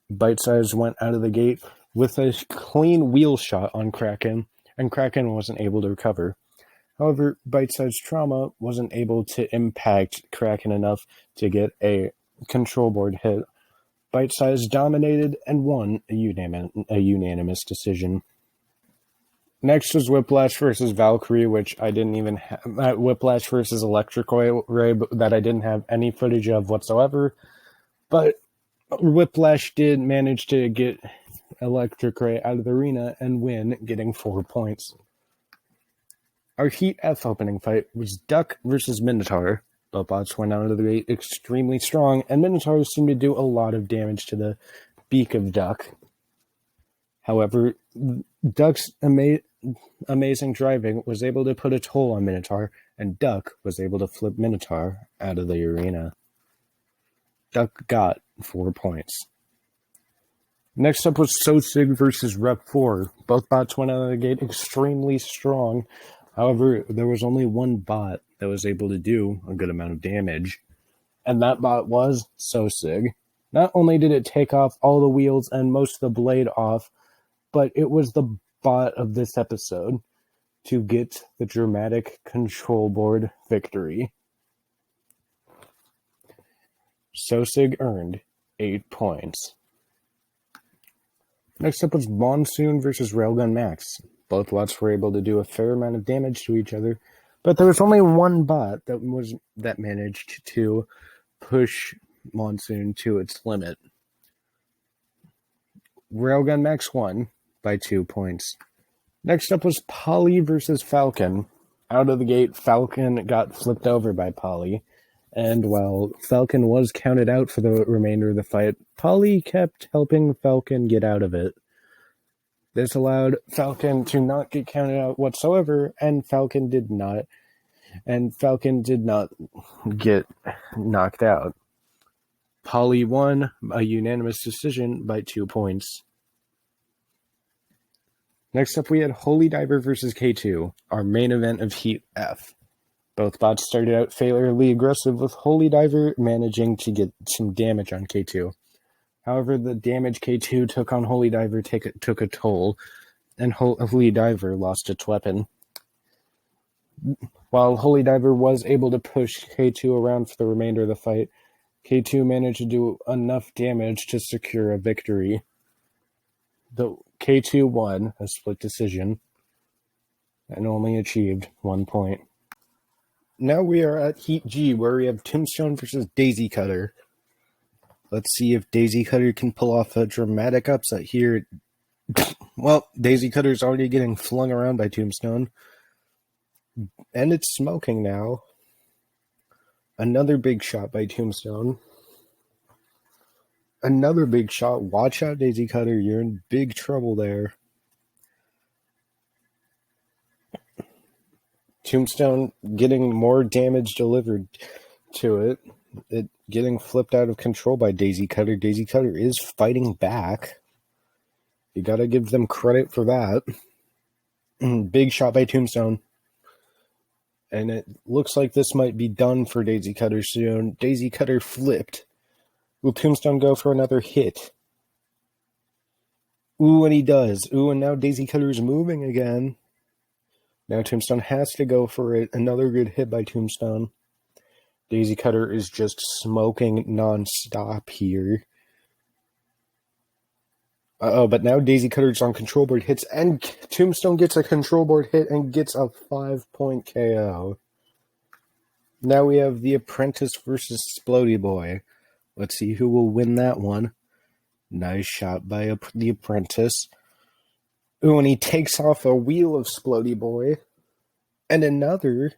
Bite Size went out of the gate with a clean wheel shot on Kraken, and Kraken wasn't able to recover. However, Bite-Sized Trauma wasn't able to impact Kraken enough to get a control board hit. Bite-Size dominated and won a unanimous decision. Next was Whiplash versus Valkyrie, which I didn't even have. Whiplash versus Electric Ray, that I didn't have any footage of whatsoever. But Whiplash did manage to get Electric Ray out of the arena and win, getting 4 points. Our Heat F opening fight was Duck versus Minotaur. Both bots went out of the gate extremely strong, and Minotaur seemed to do a lot of damage to the beak of Duck. However, Duck's amazing driving was able to put a toll on Minotaur, and Duck was able to flip Minotaur out of the arena. Duck got 4 points. Next up was Sosig versus Rep 4. Both bots went out of the gate extremely strong. However, there was only one bot that was able to do a good amount of damage, and that bot was Sosig. Not only did it take off all the wheels and most of the blade off, but it was the bot of this episode to get the dramatic control board victory. Sosig earned 8 points. Next up was Monsoon versus Railgun Max. Both bots were able to do a fair amount of damage to each other, but there was only one bot that managed to push Monsoon to its limit. Railgun Max won by 2 points. Next up was Polly versus Falcon. Out of the gate, Falcon got flipped over by Polly, and while Falcon was counted out for the remainder of the fight, Polly kept helping Falcon get out of it. This allowed Falcon to not get counted out whatsoever, and Falcon did not get knocked out. Polly won a unanimous decision by 2 points. Next up, we had Holy Diver versus K2, our main event of Heat F. Both bots started out fairly aggressive, with Holy Diver managing to get some damage on K2. However, the damage K2 took on Holy Diver took a toll, and Holy Diver lost its weapon. While Holy Diver was able to push K2 around for the remainder of the fight, K2 managed to do enough damage to secure a victory. The K2 won a split decision and only achieved 1 point. Now we are at Heat G, where we have Tombstone versus Daisy Cutter. Let's see if Daisy Cutter can pull off a dramatic upset here. Well, Daisy Cutter's already getting flung around by Tombstone. And it's smoking now. Another big shot by Tombstone. Another big shot. Watch out, Daisy Cutter. You're in big trouble there. Tombstone getting more damage delivered to it. It getting flipped out of control by Daisy Cutter. Daisy Cutter is fighting back. You gotta give them credit for that. Big shot by Tombstone. And it looks like this might be done for Daisy Cutter soon. Daisy Cutter flipped. Will Tombstone go for another hit? Ooh, and he does. Ooh, and now Daisy Cutter is moving again. Now Tombstone has to go for it. Another good hit by Tombstone. Daisy Cutter is just smoking non-stop here. But now Daisy Cutter's on control board hits, and Tombstone gets a control board hit and gets a 5-point KO. Now we have the Apprentice versus Splody Boy. Let's see who will win that one. Nice shot by the Apprentice. Ooh, and he takes off a wheel of Splody Boy. And another.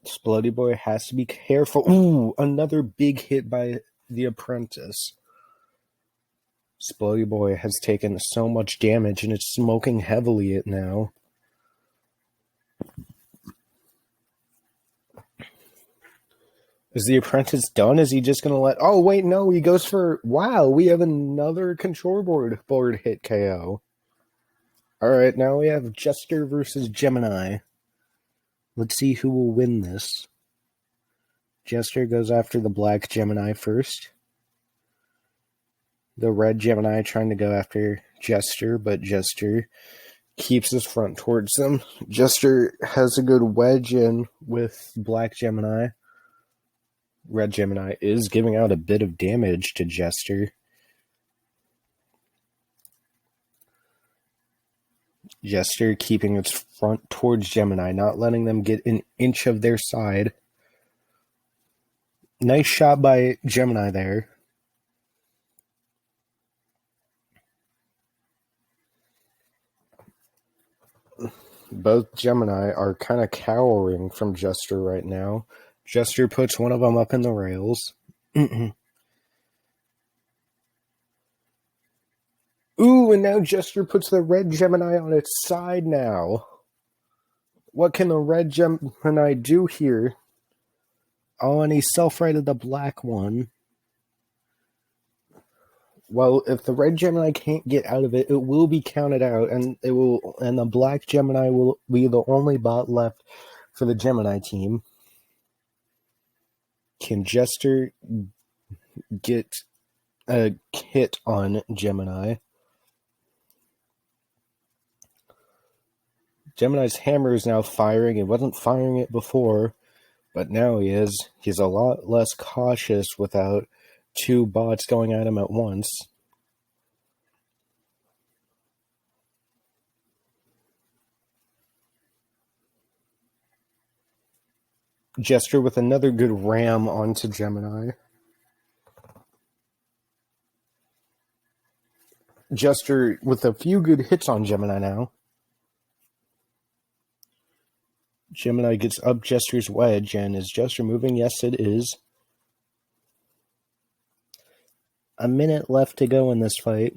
Splody Boy has to be careful. Ooh, another big hit by the Apprentice. Splody Boy has taken so much damage and it's smoking heavily now. Is the Apprentice done? Is he just going to let... Oh, wait, no, he goes for... Wow, we have another control board hit KO. Alright, now we have Jester versus Gemini. Let's see who will win this. Jester goes after the black Gemini first. The red Gemini trying to go after Jester, but Jester keeps his front towards them. Jester has a good wedge in with black Gemini. Red Gemini is giving out a bit of damage to Jester. Jester keeping its front towards Gemini, not letting them get an inch of their side. Nice shot by Gemini there. Both Gemini are kind of cowering from Jester right now. Jester puts one of them up in the rails. Ooh, and now Jester puts the red Gemini on its side now. What can the red Gemini do here? Oh, and he self-righted the black one. Well, if the red Gemini can't get out of it, it will be counted out, and the black Gemini will be the only bot left for the Gemini team. Can Jester get a hit on Gemini? Gemini's hammer is now firing. He wasn't firing it before, but now he is. He's a lot less cautious without two bots going at him at once. Jester with another good ram onto Gemini. Jester with a few good hits on Gemini now. Gemini gets up Jester's wedge, and is Jester moving? Yes, it is. A minute left to go in this fight.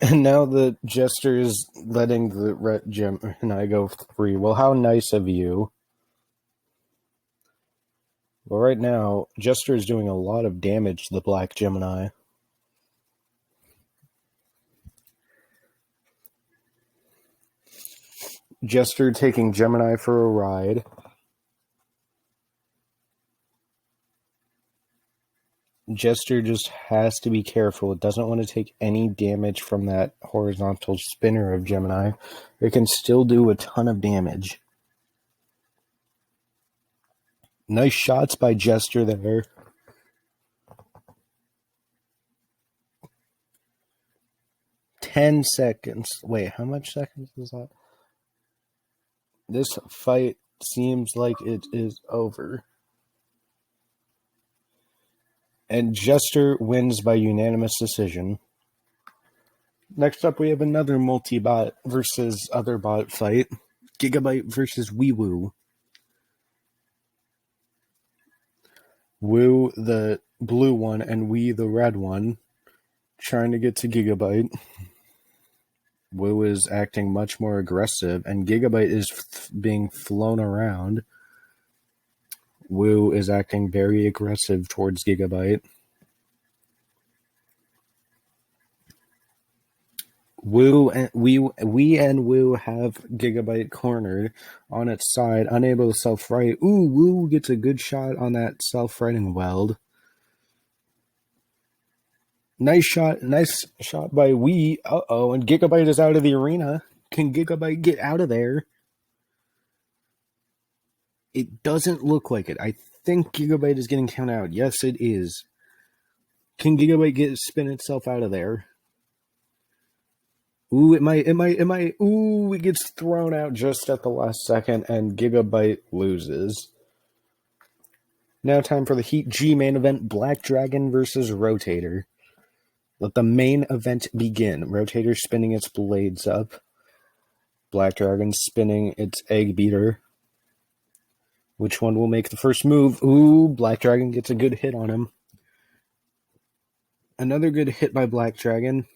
And now the Jester is letting the red Gemini go free. Well, how nice of you. Well, right now, Jester is doing a lot of damage to the black Gemini. Jester taking Gemini for a ride. Jester just has to be careful. It doesn't want to take any damage from that horizontal spinner of Gemini. It can still do a ton of damage. Nice shots by Jester there. $10. Wait, how much seconds is that? This fight seems like it is over. And Jester wins by unanimous decision. Next up, we have another multi-bot versus other bot fight. Gigabyte versus Woo. Woo, the blue one, and Wee, the red one, trying to get to Gigabyte. Woo is acting much more aggressive, and Gigabyte is being flown around. Woo is acting very aggressive towards Gigabyte. We and Woo have Gigabyte cornered on its side, unable to self-right. Ooh, Woo gets a good shot on that self-righting weld. Nice shot by Wee. Uh-oh, and Gigabyte is out of the arena. Can Gigabyte get out of there? It doesn't look like it. I think Gigabyte is getting counted out. Yes, it is. Can Gigabyte spin itself out of there? Ooh, it might. Ooh, it gets thrown out just at the last second, and Gigabyte loses. Now time for the Heat G main event, Black Dragon versus Rotator. Let the main event begin. Rotator spinning its blades up. Black Dragon spinning its egg beater. Which one will make the first move? Ooh, Black Dragon gets a good hit on him. Another good hit by Black Dragon.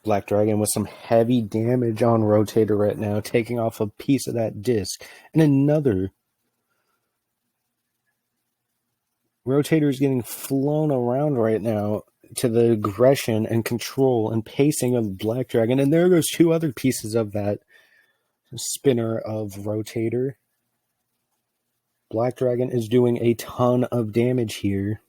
Black Dragon with some heavy damage on Rotator right now, taking off a piece of that disc. And another. Rotator is getting flown around right now to the aggression and control and pacing of Black Dragon. And there goes two other pieces of that spinner of Rotator. Black Dragon is doing a ton of damage here.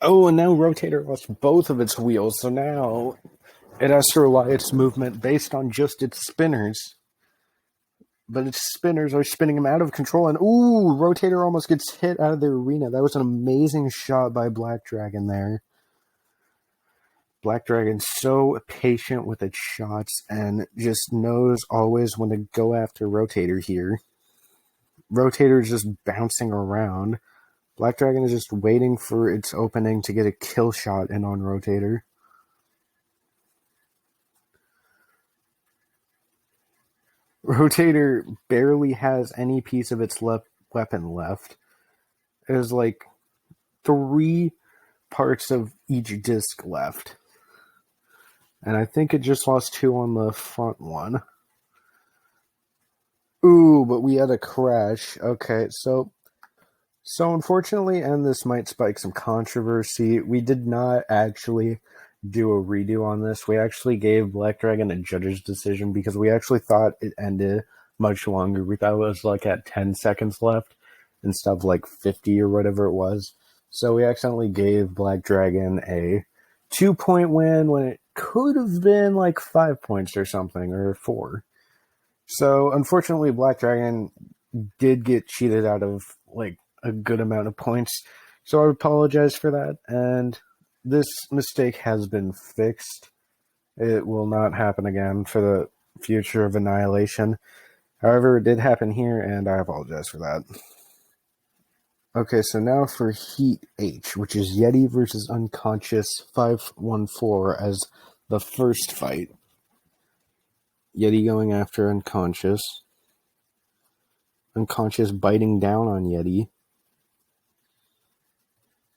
Oh, and now Rotator lost both of its wheels, so now it has to rely its movement based on just its spinners. But its spinners are spinning him out of control, and ooh, Rotator almost gets hit out of the arena. That was an amazing shot by Black Dragon there. Black Dragon's so patient with its shots and just knows always when to go after Rotator here. Rotator is just bouncing around. Black Dragon is just waiting for its opening to get a kill shot in on Rotator. Rotator barely has any piece of its weapon left. There's like 3 parts of each disc left. And I think it just lost 2 on the front one. Ooh, but we had a crash. Okay, so unfortunately, and this might spike some controversy, we did not actually do a redo on this. We actually gave Black Dragon a judge's decision because we actually thought it ended much longer. We thought it was like at 10 seconds left instead of like 50 or whatever it was. So we accidentally gave Black Dragon a 2-point win when it could have been like 5 points or something, or 4. So unfortunately, Black Dragon did get cheated out of like a good amount of points. So I apologize for that, and this mistake has been fixed. It will not happen again for the future of Annihilation. However, it did happen here, and I apologize for that. Okay, so now for Heat H, which is Yeti versus Unconscious 514 as the first fight. Yeti going after Unconscious. Unconscious biting down on Yeti.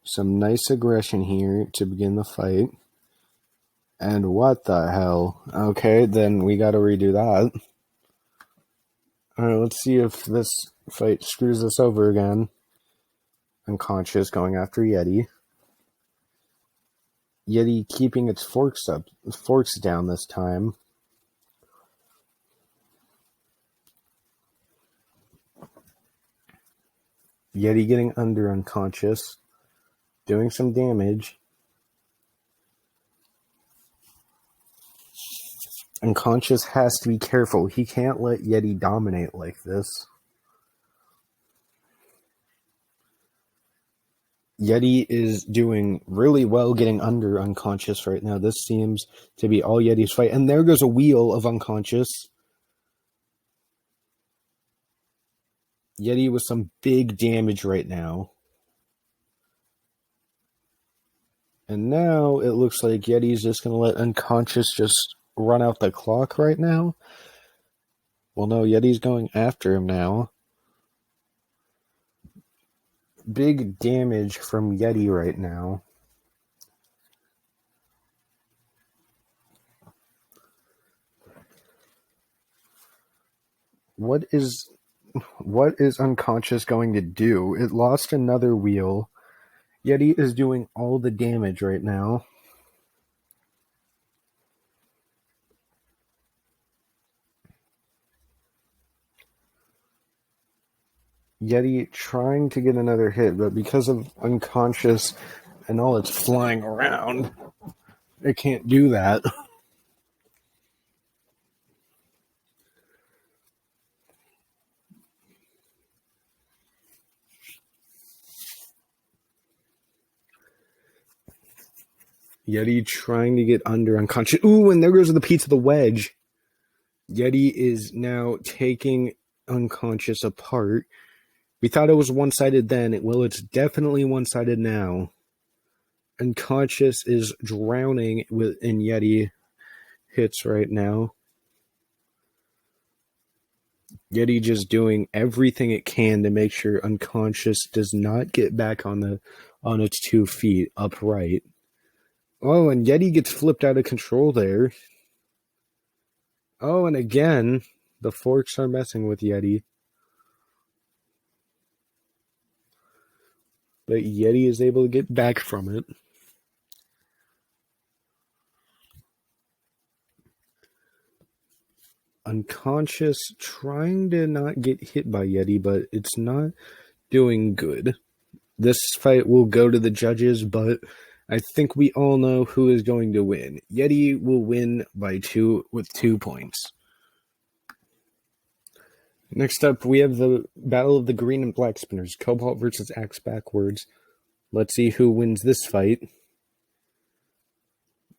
Some nice aggression here to begin the fight. And what the hell? Okay, then we gotta redo that. Alright, let's see if this fight screws us over again. Unconscious going after Yeti. Yeti keeping its forks down this time. Yeti getting under Unconscious. Doing some damage. Unconscious has to be careful. He can't let Yeti dominate like this. Yeti is doing really well getting under Unconscious right now. This seems to be all Yeti's fight. And there goes a wheel of Unconscious. Yeti with some big damage right now. And now it looks like Yeti's just going to let Unconscious just run out the clock right now. Well, no, Yeti's going after him now. Big damage from Yeti right now. What is Unconscious going to do? It lost another wheel. Yeti is doing all the damage right now. Yeti trying to get another hit, but because of Unconscious and all its flying around, it can't do that. Yeti trying to get under Unconscious. Ooh, and there goes the piece of the wedge. Yeti is now taking Unconscious apart. We thought it was one-sided then. Well, it's definitely one-sided now. Unconscious is drowning in Yeti hits right now. Yeti just doing everything it can to make sure Unconscious does not get back on its 2 feet upright. Oh, and Yeti gets flipped out of control there. Oh, and again, the forks are messing with Yeti. But Yeti is able to get back from it. unconscious, trying to not get hit by Yeti, but it's not doing good. This fight will go to the judges, but I think we all know who is going to win. Yeti will win by 2 with 2 points. Next up, we have the Battle of the Green and Black Spinners. Cobalt versus Axe Backwards. Let's see who wins this fight.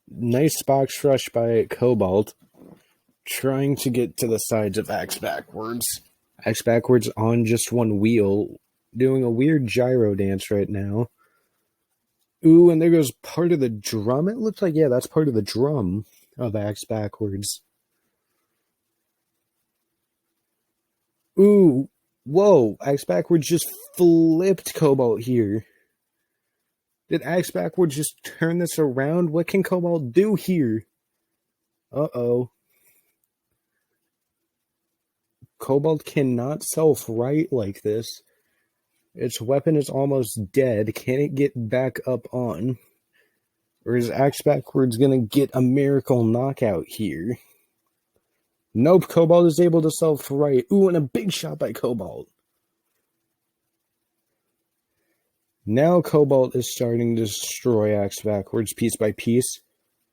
Nice box rush by Cobalt. Trying to get to the sides of Axe Backwards. Axe Backwards on just one wheel. Doing a weird gyro dance right now. Ooh, and there goes part of the drum. It looks like, yeah, that's part of the drum of Axe Backwards. Ooh, whoa, Axe Backwards just flipped Cobalt here. Did Axe Backwards just turn this around? What can Cobalt do here? Uh-oh. Cobalt cannot self-right like this. Its weapon is almost dead. Can it get back up on? Or is Axe Backwards going to get a miracle knockout here? Nope, Cobalt is able to self-right. Ooh, and a big shot by Cobalt. Now Cobalt is starting to destroy Axe Backwards piece by piece.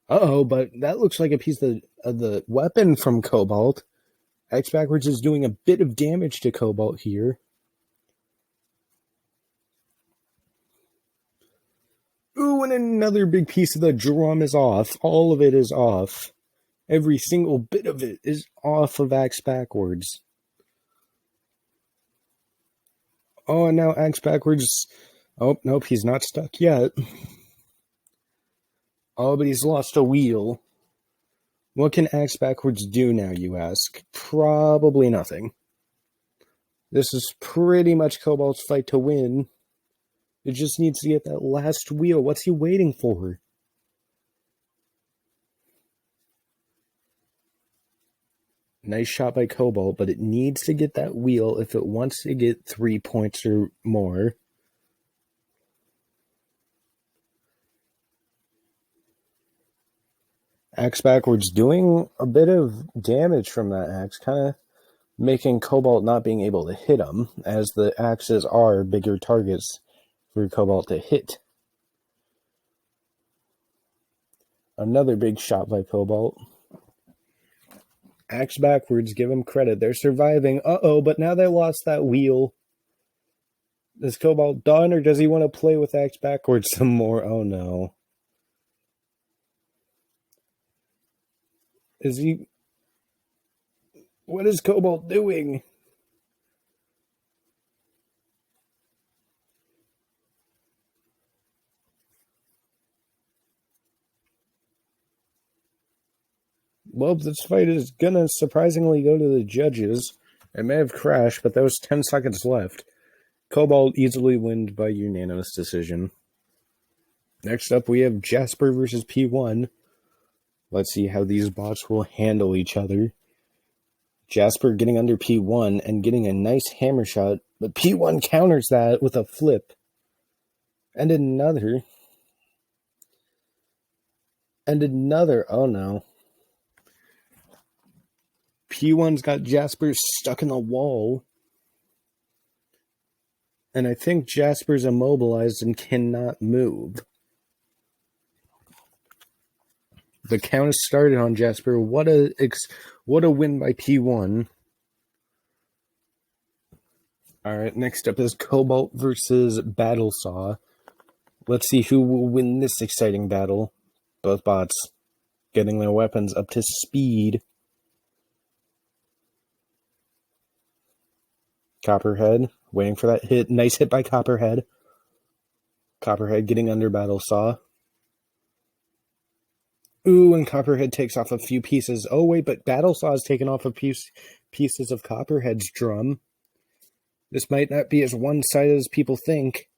Uh-oh, but that looks like a piece of the weapon from Cobalt. Axe Backwards is doing a bit of damage to Cobalt here. Ooh, and another big piece of the drum is off. All of it is off. Every single bit of it is off of Axe Backwards. Oh, and now Axe Backwards... Oh, nope, he's not stuck yet. Oh, but he's lost a wheel. What can Axe Backwards do now, you ask? Probably nothing. This is pretty much Cobalt's fight to win. It just needs to get that last wheel. What's he waiting for? Nice shot by Cobalt, but it needs to get that wheel if it wants to get 3 points or more. Axe Backwards doing a bit of damage from that axe, kind of making Cobalt not being able to hit him, as the axes are bigger targets for Cobalt to hit. Another big shot by Cobalt. Axe Backwards, give him credit. They're surviving. Uh-oh, but now they lost that wheel. Is Cobalt done, or does he want to play with Axe Backwards some more? Oh, no. Is he... What is Cobalt doing? Well, this fight is gonna surprisingly go to the judges. It may have crashed, but there was 10 seconds left. Cobalt easily wins by unanimous decision. Next up, we have Jasper versus P1. Let's see how these bots will handle each other. Jasper getting under P1 and getting a nice hammer shot, but P1 counters that with a flip. And another. And another. Oh no. P1's got Jasper stuck in the wall. And I think Jasper's immobilized and cannot move. The count has started on Jasper. What a win by P1. Alright, next up is Cobalt versus Battlesaw. Let's see who will win this exciting battle. Both bots getting their weapons up to speed. Copperhead waiting for that hit. Nice hit by Copperhead. Copperhead getting under Battlesaw. Ooh, and Copperhead takes off a few pieces. Oh, wait, but Battlesaw has taken off a pieces of Copperhead's drum. This might not be as one-sided as people think.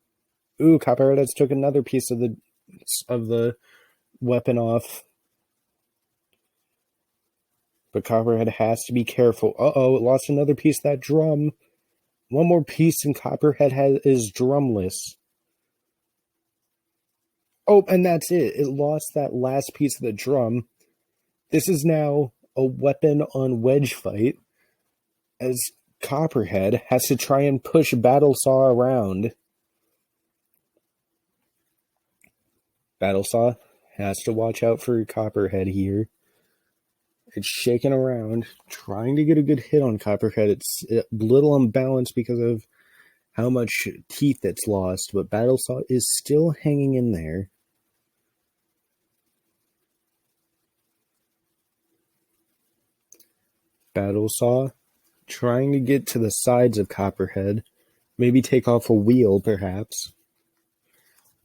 Ooh, Copperhead has took another piece of the weapon off. But Copperhead has to be careful. Uh-oh, it lost another piece of that drum. One more piece and Copperhead is drumless. Oh, and that's it. It lost that last piece of the drum. This is now a weapon on wedge fight as Copperhead has to try and push Battlesaw around. Battlesaw has to watch out for Copperhead here. It's shaking around, trying to get a good hit on Copperhead. It's a little unbalanced because of how much teeth it's lost, but Battlesaw is still hanging in there. Battlesaw trying to get to the sides of Copperhead, maybe take off a wheel, perhaps.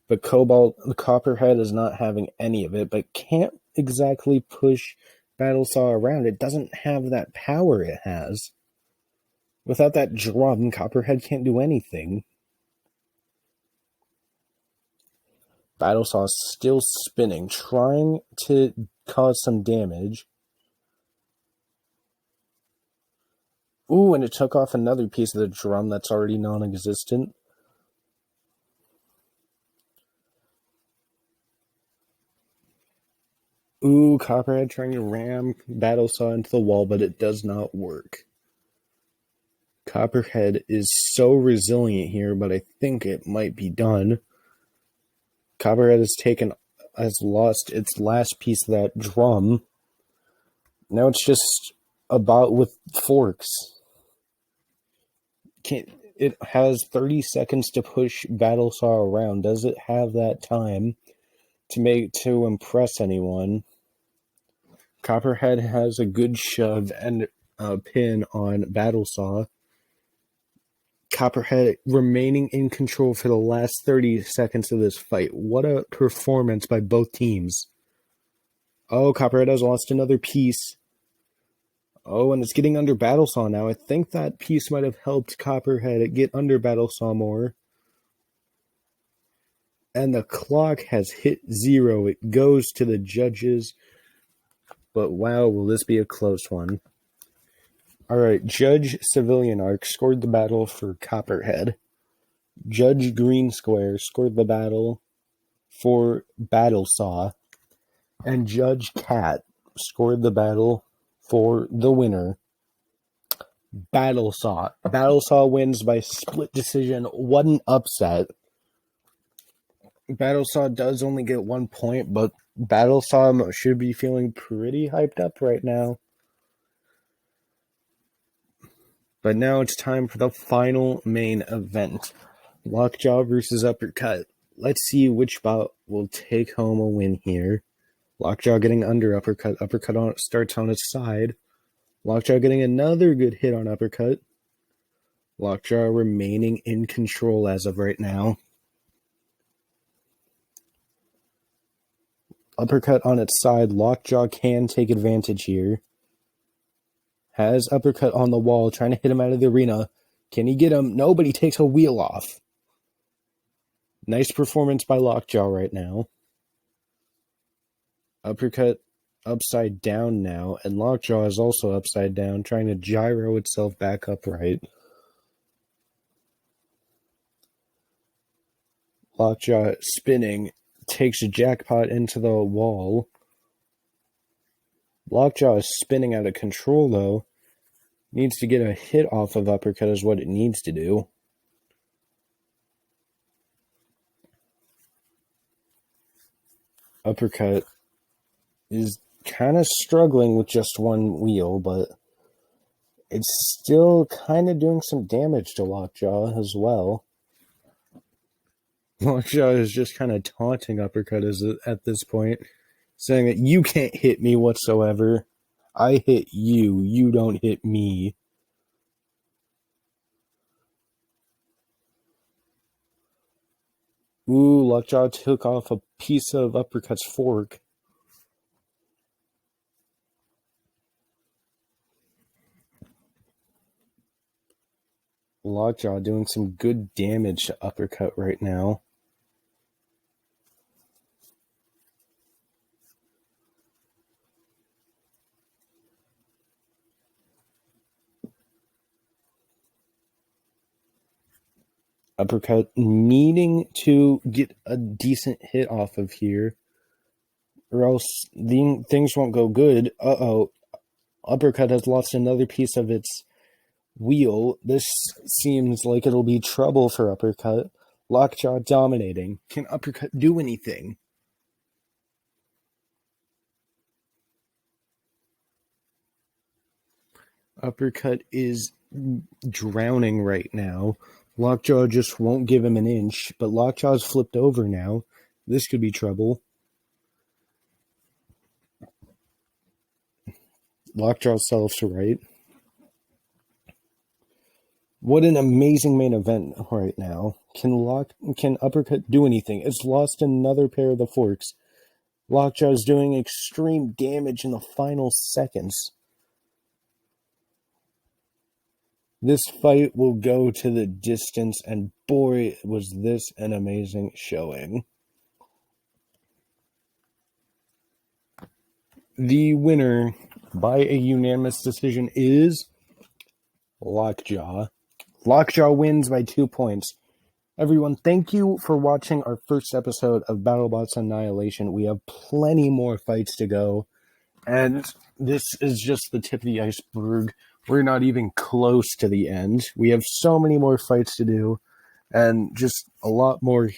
But Copperhead is not having any of it, but can't exactly push Battlesaw around. It doesn't have that power it has. Without that drum, Copperhead can't do anything. Battlesaw still spinning, trying to cause some damage. Ooh, and it took off another piece of the drum that's already non-existent. Ooh, Copperhead trying to ram Battlesaw into the wall, but it does not work. Copperhead is so resilient here, but I think it might be done. Copperhead has lost its last piece of that drum. Now it's just about with forks. It has 30 seconds to push Battlesaw around. Does it have that time to impress anyone? Copperhead has a good shove and a pin on Battlesaw. Copperhead remaining in control for the last 30 seconds of this fight. What a performance by both teams. Oh, Copperhead has lost another piece. Oh, and it's getting under Battlesaw now. I think that piece might have helped Copperhead get under Battlesaw more. And the clock has hit 0. It goes to the judges. But wow, will this be a close one. Alright, Judge Civilian Arc scored the battle for Copperhead. Judge Green Square scored the battle for Battlesaw. And Judge Cat scored the battle for the winner, Battlesaw. Battlesaw wins by split decision. What an upset. Battlesaw does only get 1 point, but Battlesaw should be feeling pretty hyped up right now. But now it's time for the final main event. Lockjaw versus Uppercut. Let's see which bot will take home a win here. Lockjaw getting under Uppercut. Uppercut starts on its side. Lockjaw getting another good hit on Uppercut. Lockjaw remaining in control as of right now. Uppercut on its side. Lockjaw can take advantage here. Has Uppercut on the wall, trying to hit him out of the arena. Can he get him? Nobody takes a wheel off. Nice performance by Lockjaw right now. Uppercut upside down now, and Lockjaw is also upside down, trying to gyro itself back upright. Lockjaw spinning, takes a jackpot into the wall. Lockjaw is spinning out of control, though. Needs to get a hit off of Uppercut is what it needs to do. Uppercut is kind of struggling with just one wheel, but it's still kind of doing some damage to Lockjaw as well. Lockjaw is just kind of taunting Uppercut at this point, saying that you can't hit me whatsoever. I hit you, you don't hit me. Ooh, Lockjaw took off a piece of Uppercut's fork. Lockjaw doing some good damage to Uppercut right now. Uppercut needing to get a decent hit off of here, or else things won't go good. Uh-oh. Uppercut has lost another piece of its wheel. This seems like it'll be trouble for Uppercut. Lockjaw dominating. Can Uppercut do anything? Uppercut is drowning right now. Lockjaw just won't give him an inch, but Lockjaw's flipped over now. This could be trouble. Lockjaw's self's right. What an amazing main event right now. Can Uppercut do anything? It's lost another pair of the forks. Lockjaw's doing extreme damage in the final seconds. This fight will go to the distance, and boy, was this an amazing showing. The winner by a unanimous decision is Lockjaw. Lockjaw wins by 2 points. Everyone, thank you for watching our first episode of Battlebots Annihilation. We have plenty more fights to go, and this is just the tip of the iceberg. We're not even close to the end. We have so many more fights to do, and just a lot more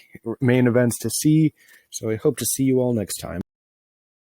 main events to see, so I hope to see you all next time.